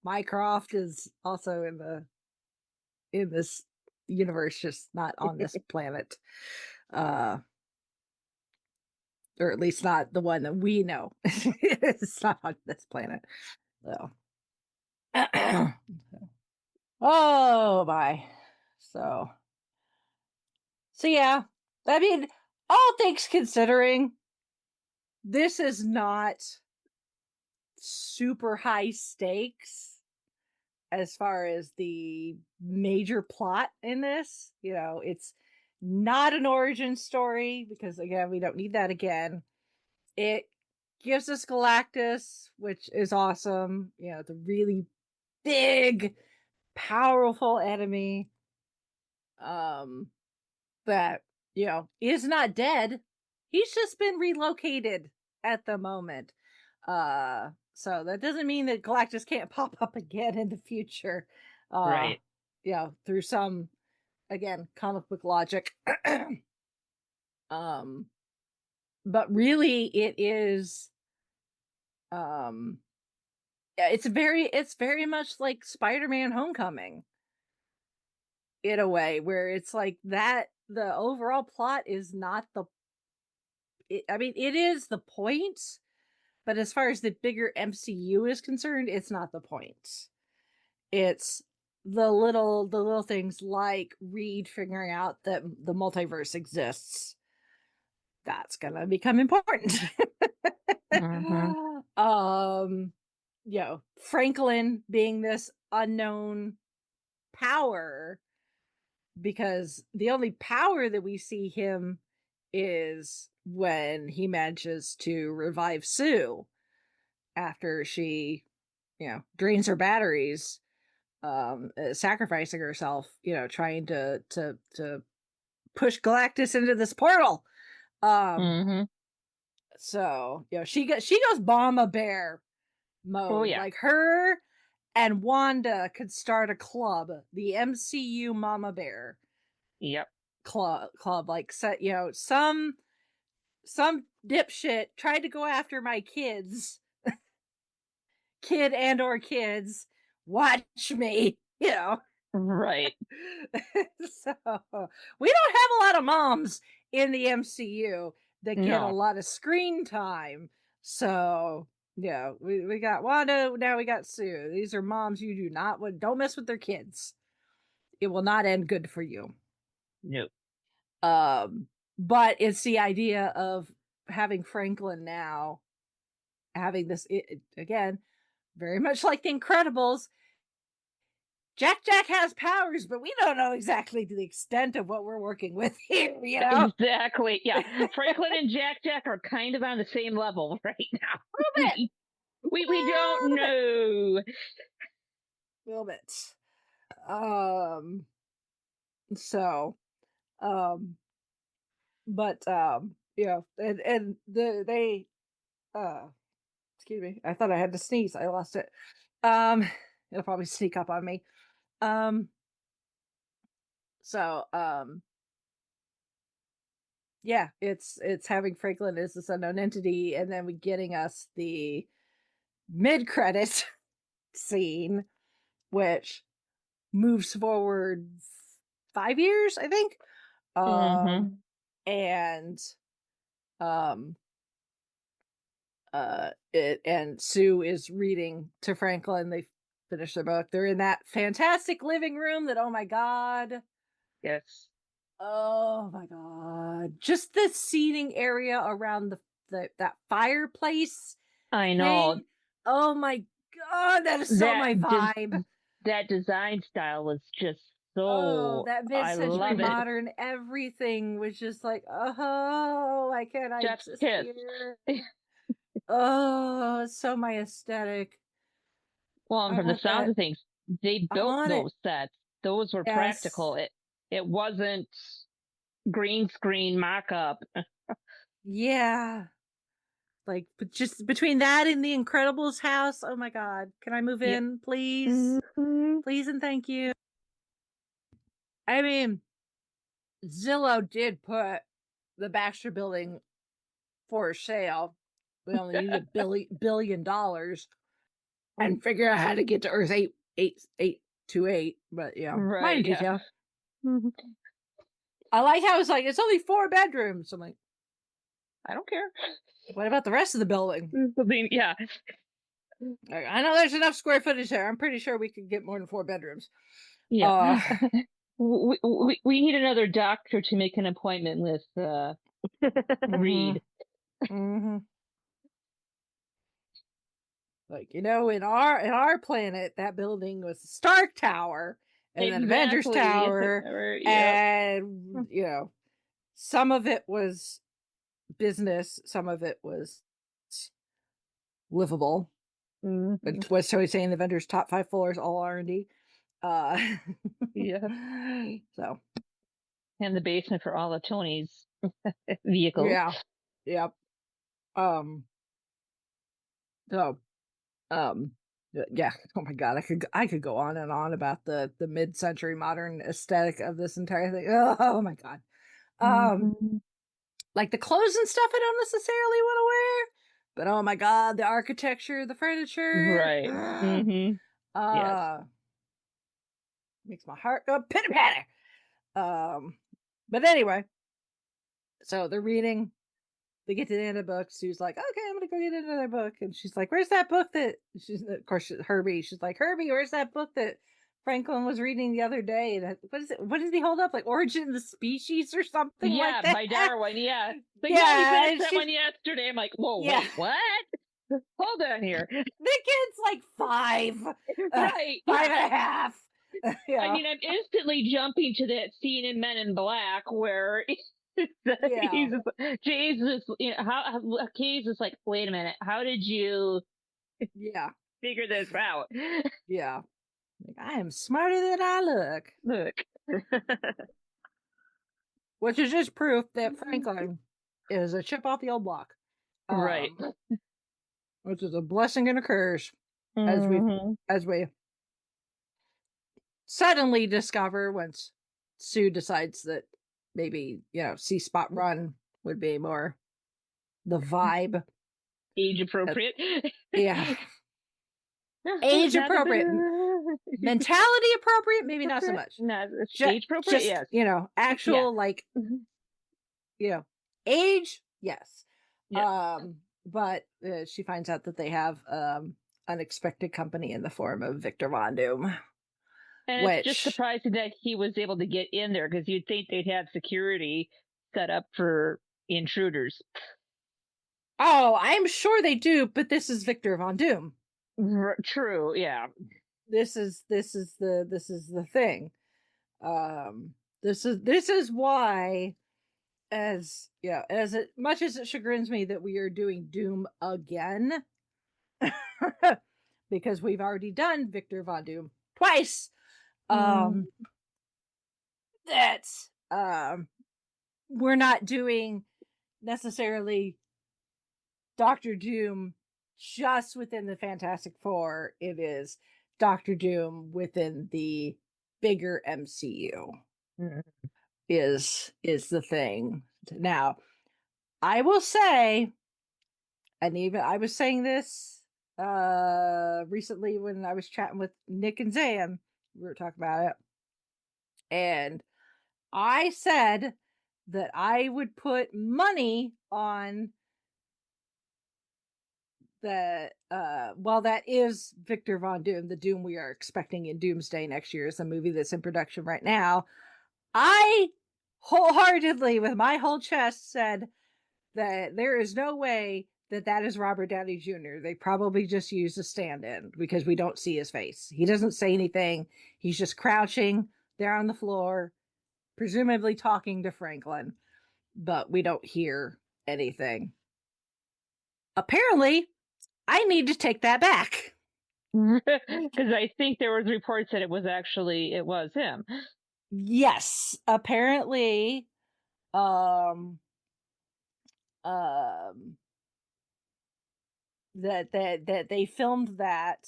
Mycroft is also in this universe, just not on this planet. Or at least not the one that we know. It's not on this planet. So oh my. So yeah. I mean, all things considering, this is not super high stakes as far as the major plot in this. It's not an origin story because, again, we don't need that again. It gives us Galactus, which is awesome. The really big, powerful enemy that, is not dead. He's just been relocated at the moment. So that doesn't mean that Galactus can't pop up again in the future. Right. Through some, again, comic book logic. But really it is it's very much like Spider-Man Homecoming in a way, where it's like that the overall plot is not it is the point, but as far as the bigger MCU is concerned, it's not the point. It's the little things like Reed figuring out that the multiverse exists. That's gonna become important. Franklin being this unknown power, because the only power that we see him is when he manages to revive Sue after she, drains her batteries, sacrificing herself, trying to push Galactus into this portal. So, she goes Mama Bear mode. Oh, yeah. Like, her and Wanda could start a club, the MCU Mama Bear. Yep. Club, like, some dipshit tried to go after my kids, kid and or kids. Watch me, Right. So we don't have a lot of moms in the MCU that get a lot of screen time. So we got Wanda, now we got Sue. These are moms you don't mess with their kids. It will not end good for you. Nope. But it's the idea of having Franklin now, having this, again, very much like The Incredibles. Jack has powers, but we don't know exactly to the extent of what we're working with here, Exactly. Yeah. Franklin and Jack are kind of on the same level right now. A little bit. We don't know. A little bit. And they excuse me, I thought I had to sneeze. I lost it. It'll probably sneak up on me. It's having Franklin as this unknown entity, and then getting us the mid-credit scene, which moves forward 5 years, I think. And Sue is reading to Franklin. finish their book. They're in that fantastic living room that, oh my God. Yes. Oh my God. Just the seating area around that fireplace. I know. Thing. Oh my God, that is so my vibe. That design style was just Oh, so. that I mid-century love it. modern everything was just like, oh, I can't Jeff's exist pissed. here. Oh, it's so my aesthetic. Well, and from the sound of things, they built those sets. Those were practical. It wasn't green screen mock-up. Yeah. Like, but just between that and the Incredibles house, oh my God. Can I move in, please? Mm-hmm. Please and thank you. I mean, Zillow did put the Baxter Building for sale. We only need $1 billion and figure out how to get to Earth 828. But yeah, right, minor detail. Mm-hmm. I like how it's like it's only 4 bedrooms. I'm like, I don't care. What about the rest of the building? Yeah, I know there's enough square footage there. I'm pretty sure we could get more than 4 bedrooms. Yeah. We need another doctor to make an appointment with Reed. Mm-hmm. Like, in our planet, that building was the Stark Tower and then Avengers Tower. And, some of it was business, some of it was livable. Mm-hmm. But what's Tony saying? The Avengers top 5 floors, all R&D. Yeah. So. And the basement for all of Tony's vehicles. Yeah. Yep. Yeah. Oh my God, I could go on and on about the mid-century modern aesthetic of this entire thing. Oh my God. Like the clothes and stuff I don't necessarily want to wear, but oh my God, the architecture, the furniture. Right. Mm-hmm. Yes. Makes my heart go pitter patter. But anyway, so they're reading. They get to the end of the book. Sue's like, okay, I'm gonna go get another book, and she's like, where's that book that? Of course, Herbie. She's like, Herbie, where's that book that Franklin was reading the other day? What is it? What does he hold up? Like Origin of the Species or something? Yeah, like that? by Darwin. Yeah. But yeah, you finished that one yesterday. I'm like, whoa, yeah. Wait, what? Hold on here. The kid's like 5, right? 5.5. Yeah. I mean, I'm instantly jumping to that scene in Men in Black where Jesus, Katie's just like, wait a minute, how did you figure this out? Yeah. Like, I am smarter than I look. Which is just proof that Franklin is a chip off the old block. Right. Which is a blessing and a curse as we suddenly discover once Sue decides that maybe, See Spot Run would be more the vibe. Age appropriate. Yeah. Age appropriate. Mentality appropriate, maybe not so much. No, age appropriate, yes. Actual age, yes. Yeah. But she finds out that they have unexpected company in the form of Victor Von Doom. And it's just surprising that he was able to get in there, because you'd think they'd have security set up for intruders. Oh, I'm sure they do, but this is Victor Von Doom. True, yeah. This is the thing. This is why, as much as it chagrins me that we are doing Doom again, because we've already done Victor Von Doom twice. We're not doing necessarily Doctor Doom just within the Fantastic Four. It is Doctor Doom within the bigger MCU. Is the thing. Now, I will say, and even I was saying this recently when I was chatting with Nick and Zan. We were talking about it. And I said that I would put money on that while that is Victor Von Doom, the Doom we are expecting in Doomsday next year, is a movie that's in production right now, I wholeheartedly, with my whole chest, said that there is no way that is Robert Downey Jr. They probably just used a stand-in because we don't see his face. He doesn't say anything. He's just crouching there on the floor, presumably talking to Franklin, but we don't hear anything. Apparently, I need to take that back. Because I think there was reports that it was him. Yes, apparently, that they filmed that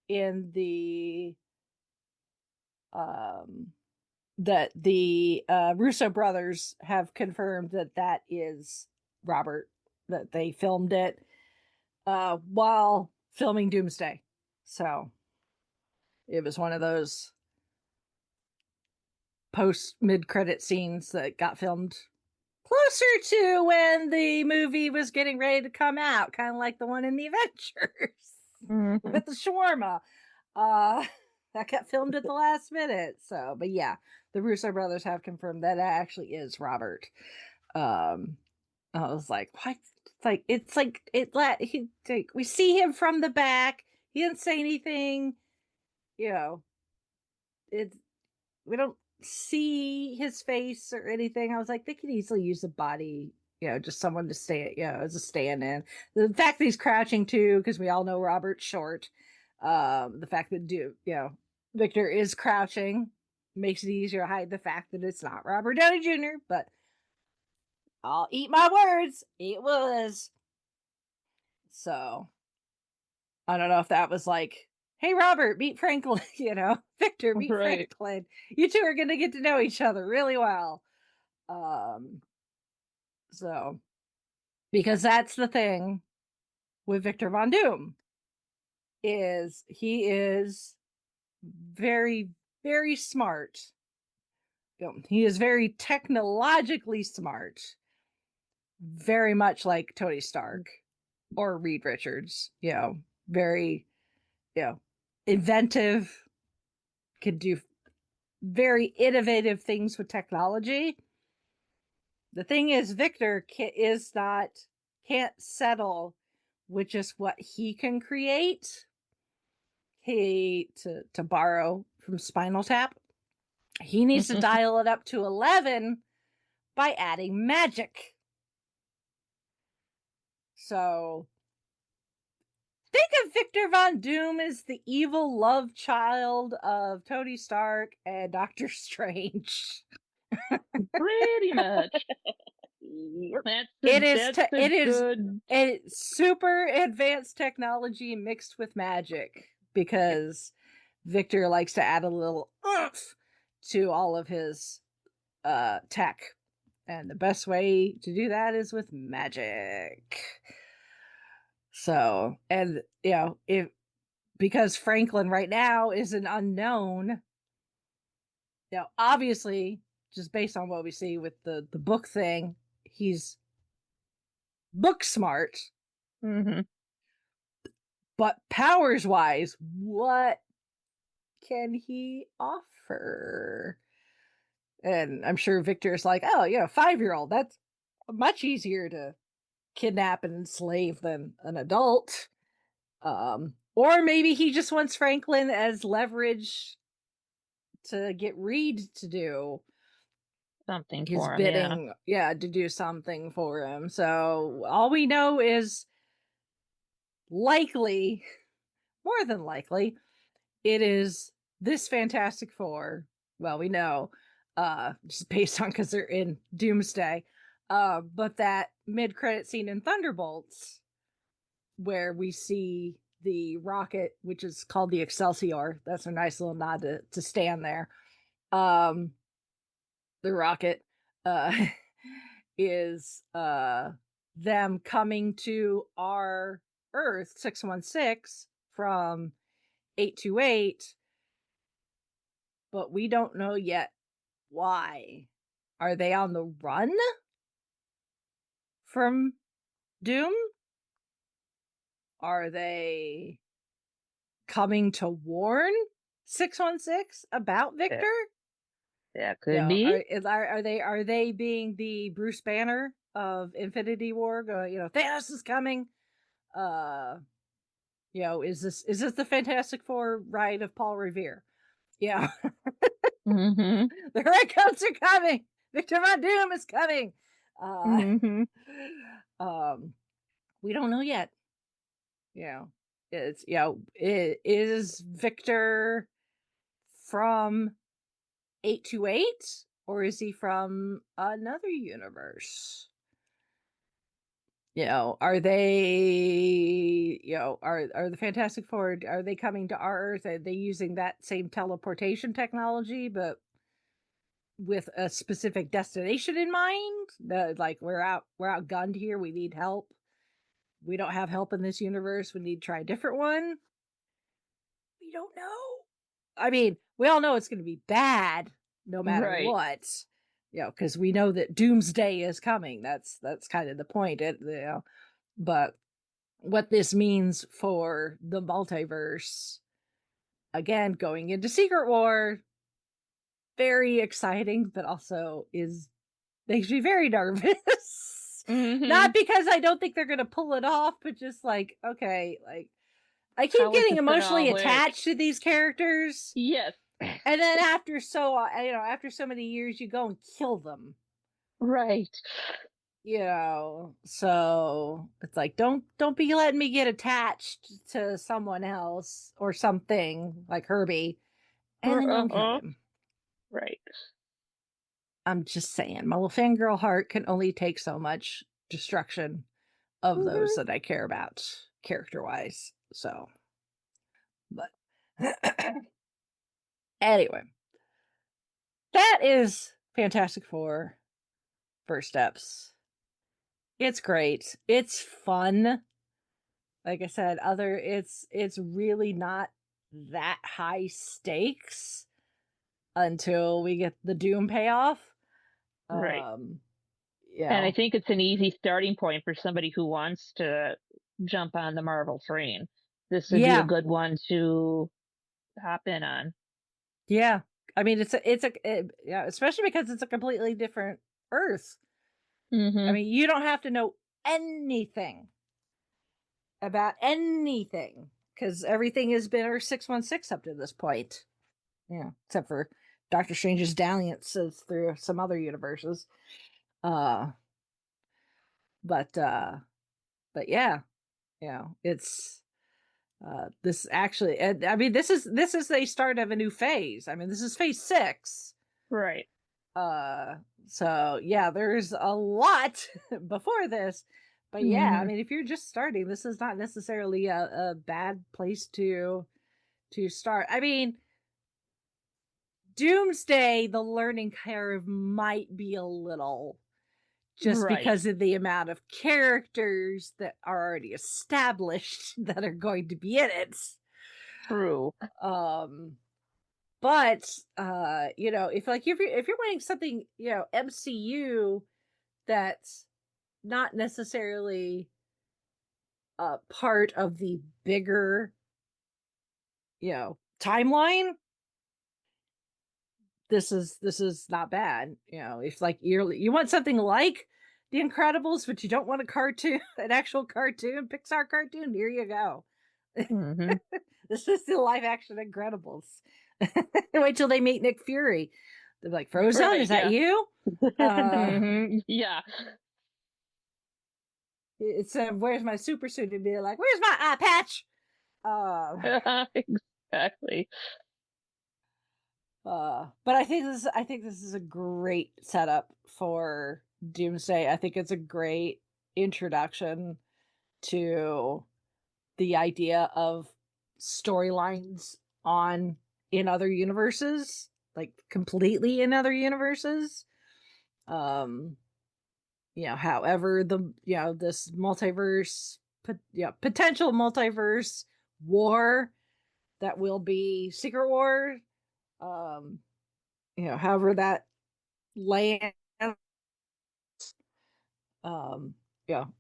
in the that the Russo brothers have confirmed that is Robert, that they filmed it while filming Doomsday. So it was one of those post mid-credit scenes that got filmed closer to when the movie was getting ready to come out, kind of like the one in the Avengers with the shawarma. That got filmed at the last minute. So, but yeah, the Russo brothers have confirmed that it actually is Robert. I was like, what? We see him from the back. He didn't say anything. You know, we don't see his face or anything. I was like, they could easily use a body, just someone to stay, as a stand-in. The fact that he's crouching too, because we all know Robert's short. The fact that Victor is crouching makes it easier to hide the fact that it's not Robert Downey Jr., but I'll eat my words. It was. So I don't know if that was like, hey, Robert, meet Franklin, Victor, meet Franklin. You two are going to get to know each other really well. So, because that's the thing with Victor Von Doom, is he is very, very smart. He is very technologically smart, very much like Tony Stark or Reed Richards, very, inventive, could do very innovative things with technology. The thing is, Victor can't settle with just what he can create. To borrow from Spinal Tap, he needs to dial it up to 11 by adding magic. So think of Victor Von Doom as the evil love child of Tony Stark and Doctor Strange. Pretty much. It's super advanced technology mixed with magic, because Victor likes to add a little oomph to all of his tech, and the best way to do that is with magic. So, and because Franklin right now is an unknown, obviously, just based on what we see with the book thing, he's book smart. But powers wise, what can he offer? And I'm sure Victor's like, 5-year-old, that's much easier to kidnap and enslave than an adult. Or maybe he just wants Franklin as leverage to get Reed to do something his for him, bidding. To do something for him. So all we know is likely, more than likely, it is this Fantastic Four. Well, we know, just based on because they're in Doomsday. But that mid-credit scene in Thunderbolts, where we see the rocket, which is called the Excelsior. That's a nice little nod to stand there. The rocket is them coming to our Earth 616 from 828, but we don't know yet why. Are they on the run from Doom? Are they coming to warn 616 about Victor? Yeah, could be. Are they being the Bruce Banner of Infinity War? Thanos is coming. Is this the Fantastic Four ride of Paul Revere? Yeah. Mm-hmm. The Redcoats are coming. Victor Von Doom is coming. Mm-hmm. We don't know yet. Is Victor from 828, or is he from another universe? Are they, are the Fantastic Four, are they coming to our Earth? Are they using that same teleportation technology, but with a specific destination in mind? Like, we're outgunned here. We need help. We don't have help in this universe. We need to try a different one. We don't know. I mean, we all know it's going to be bad no matter what. Because we know that Doomsday is coming. That's kind of the point. But what this means for the multiverse, again, going into Secret War, very exciting, but also makes me very nervous. Mm-hmm. Not because I don't think they're going to pull it off, but just like, okay, like, I keep How is getting this gonna emotionally all work? attached to these characters. Yes. And then after so many years, you go and kill them. Right. So it's like, don't be letting me get attached to someone else or something like Kirby, and then don't kill him. Right. I'm just saying, my little fangirl heart can only take so much destruction of those that I care about character-wise. So, but anyway, that is Fantastic Four First Steps. It's great. It's fun. Like I said, it's really not that high stakes until we get the Doom payoff. Right. Yeah. And I think it's an easy starting point for somebody who wants to jump on the Marvel train. This would be a good one to hop in on. Yeah. I mean, especially because it's a completely different Earth. Mm-hmm. I mean, you don't have to know anything about anything, because everything has been Earth 616 up to this point. Yeah, except for Doctor Strange's dalliances through some other universes. But yeah, it's this actually, I mean, this is the start of a new phase. I mean, this is phase 6. Right. So yeah, there's a lot before this, but yeah, I mean, if you're just starting, this is not necessarily a bad place to start. I mean, Doomsday, the learning curve might be a little, just because of the amount of characters that are already established that are going to be in it. True. But if you're wanting something, MCU that's not necessarily part of the bigger, timeline, this is not bad. If like you want something like The Incredibles, but you don't want a cartoon, an actual cartoon, Pixar cartoon, here you go. Mm-hmm. This is the live action Incredibles. Wait till they meet Nick Fury. They're like, Frozone, is that you? Yeah. It's where's my super suit? And be like, where's my eye patch? Exactly. But I think this is a great setup for Doomsday. I think it's a great introduction to the idea of storylines in other universes, like completely in other universes. However, this multiverse, potential multiverse war that will be Secret War, however that lands,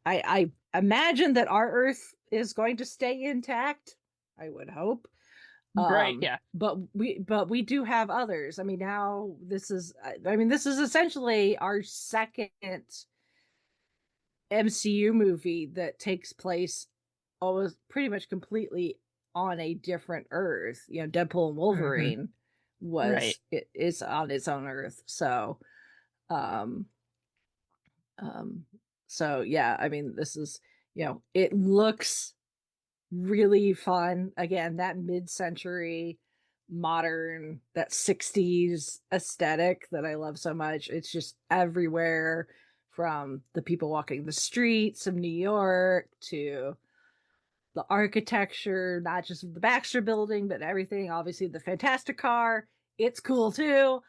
I imagine that our Earth is going to stay intact. I would hope. Right, yeah. But we do have others. I mean, now this is essentially our second MCU movie that takes place almost pretty much completely on a different Earth. Deadpool and Wolverine is on its own Earth. So, so yeah, I mean, this is, it looks really fun. Again, that mid-century modern, that 60s aesthetic that I love so much. It's just everywhere, from the people walking the streets of New York to the architecture, not just of the Baxter Building, but everything. Obviously, the Fantastic Car, it's cool too.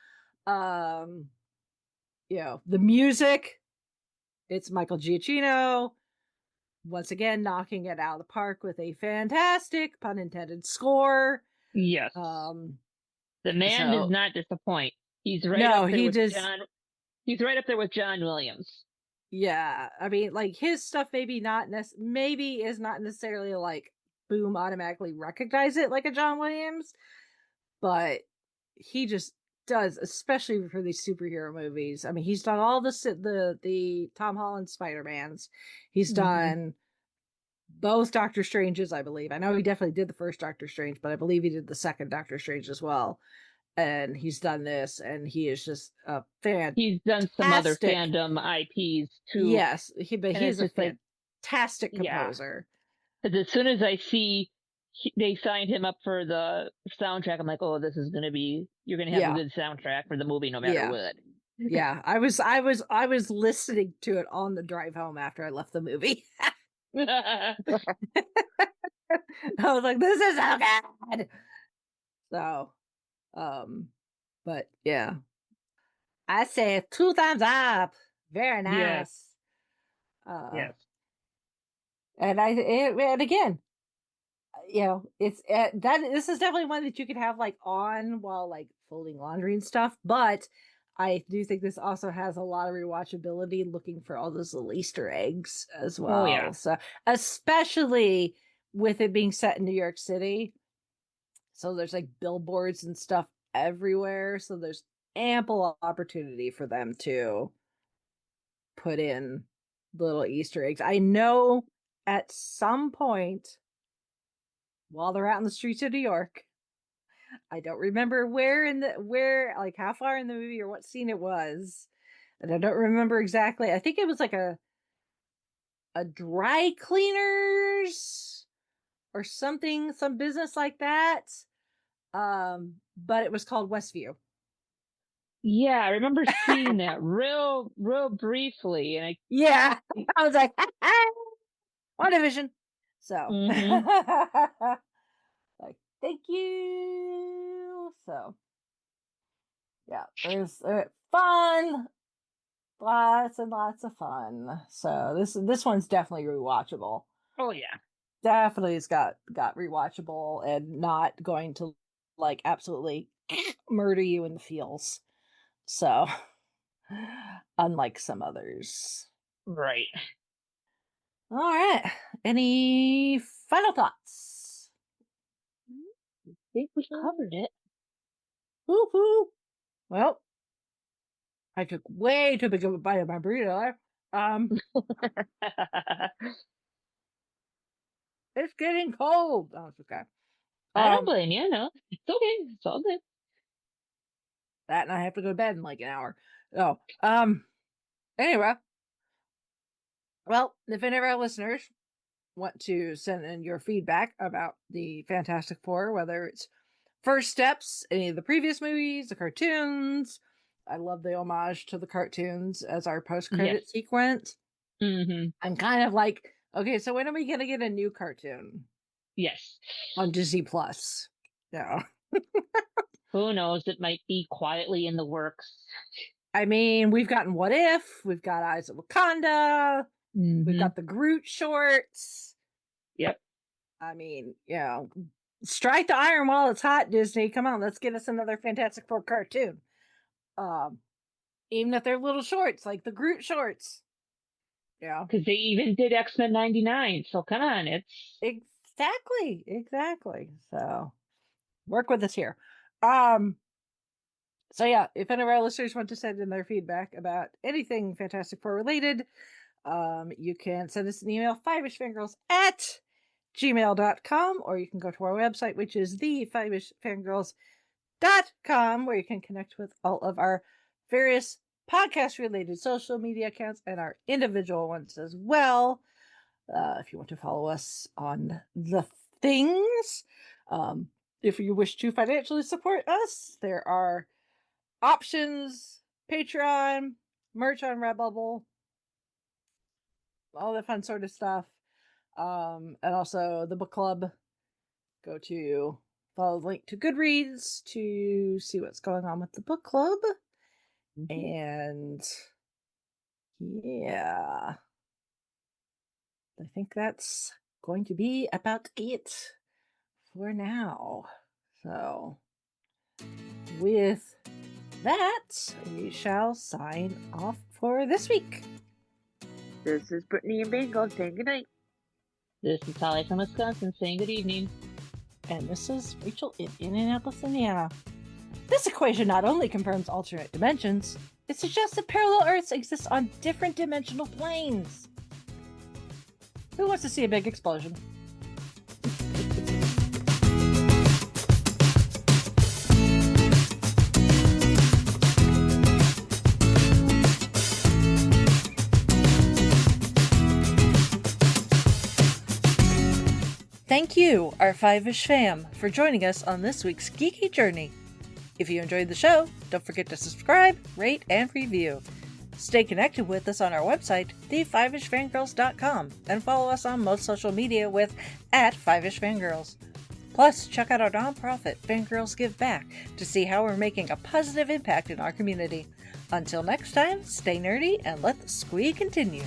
The music, it's Michael Giacchino, once again knocking it out of the park with a fantastic, pun intended, score. Yes. The man does not disappoint. He's right up there with John. He's right up there with John Williams. Yeah, I mean, like, his stuff maybe is not necessarily like boom, automatically recognize it like a John Williams, but he just does, especially for these superhero movies. I mean, he's done all the Tom Holland Spider-Mans. He's done both Doctor Stranges, I believe. I know he definitely did the first Doctor Strange, but I believe he did the second Doctor Strange as well. And he's done this, and he is just a fan. He's done some other fandom IPs too. Yes, he's a fantastic composer. Because as soon as I see they signed him up for the soundtrack, I'm like, oh, this is going to be, you're going to have a good soundtrack for the movie no matter what. Yeah, I was listening to it on the drive home after I left the movie. I was like, this is so good. So, but yeah, I say 2 thumbs up. Very nice. Yes. And again, it's this is definitely one that you could have like on while like folding laundry and stuff. But I do think this also has a lot of rewatchability, looking for all those little Easter eggs as well. Oh, yeah. So, especially with it being set in New York City. So there's like billboards and stuff everywhere. So there's ample opportunity for them to put in little Easter eggs. I know at some point while they're out in the streets of New York, I don't remember like how far in the movie or what scene it was. And I don't remember exactly. I think it was like a dry cleaners or something, some business like that. But it was called Westview. Yeah, I remember seeing that real briefly, and I was like, WandaVision. So, like, thank you. So, yeah, there's fun, lots and lots of fun. So this one's definitely rewatchable. Oh yeah, definitely it's got rewatchable and not going to like absolutely murder you in the feels. So, unlike some others. Right. All right. Any final thoughts? I think we covered it. Woo-hoo. Well, I took way too big of a bite of my burrito. It's getting cold. Oh, it's okay. I don't blame you. No, it's okay. It's all good. That, and I have to go to bed in like an hour. Oh, anyway. Well, if any of our listeners want to send in your feedback about the Fantastic Four, whether it's first steps, any of the previous movies, the cartoons. I love the homage to the cartoons as our post-credit sequence. I'm kind of like, okay, so when are we going to get a new cartoon? Yes. On Disney Plus. Yeah. Who knows? It might be quietly in the works. I mean, we've gotten What If, we've got Eyes of Wakanda, we've got the Groot shorts. Yep. I mean, strike the iron while it's hot, Disney. Come on, let's get us another Fantastic Four cartoon. Even if they're little shorts, like the Groot shorts. Yeah. Because they even did X-Men 99, so come on, it's... Exactly. So, work with us here. So yeah, if any of our listeners want to send in their feedback about anything Fantastic Four related, you can send us an email, fivishfangirls@gmail.com, or you can go to our website, which is thefivishfangirls.com, where you can connect with all of our various podcast-related social media accounts and our individual ones as well. If you want to follow us on the things. If you wish to financially support us, there are options, Patreon, merch on Redbubble, all that fun sort of stuff. And also the book club. Go to follow the link to Goodreads to see what's going on with the book club. And yeah, I think that's going to be about it for now. So with that, we shall sign off for this week. This is Brittany and Bingo saying goodnight. This is Holly from Wisconsin saying good evening. And this is Rachel in Indianapolis, Indiana. This equation not only confirms alternate dimensions, it suggests that parallel Earths exist on different dimensional planes. Who wants to see a big explosion? Thank you, our Fiveish fam, for joining us on this week's geeky journey. If you enjoyed the show, don't forget to subscribe, rate, and review. Stay connected with us on our website, thefivishfangirls.com, and follow us on most social media with @FivishFangirls. Plus, check out our nonprofit, Fangirls Give Back, to see how we're making a positive impact in our community. Until next time, stay nerdy and let the squee continue.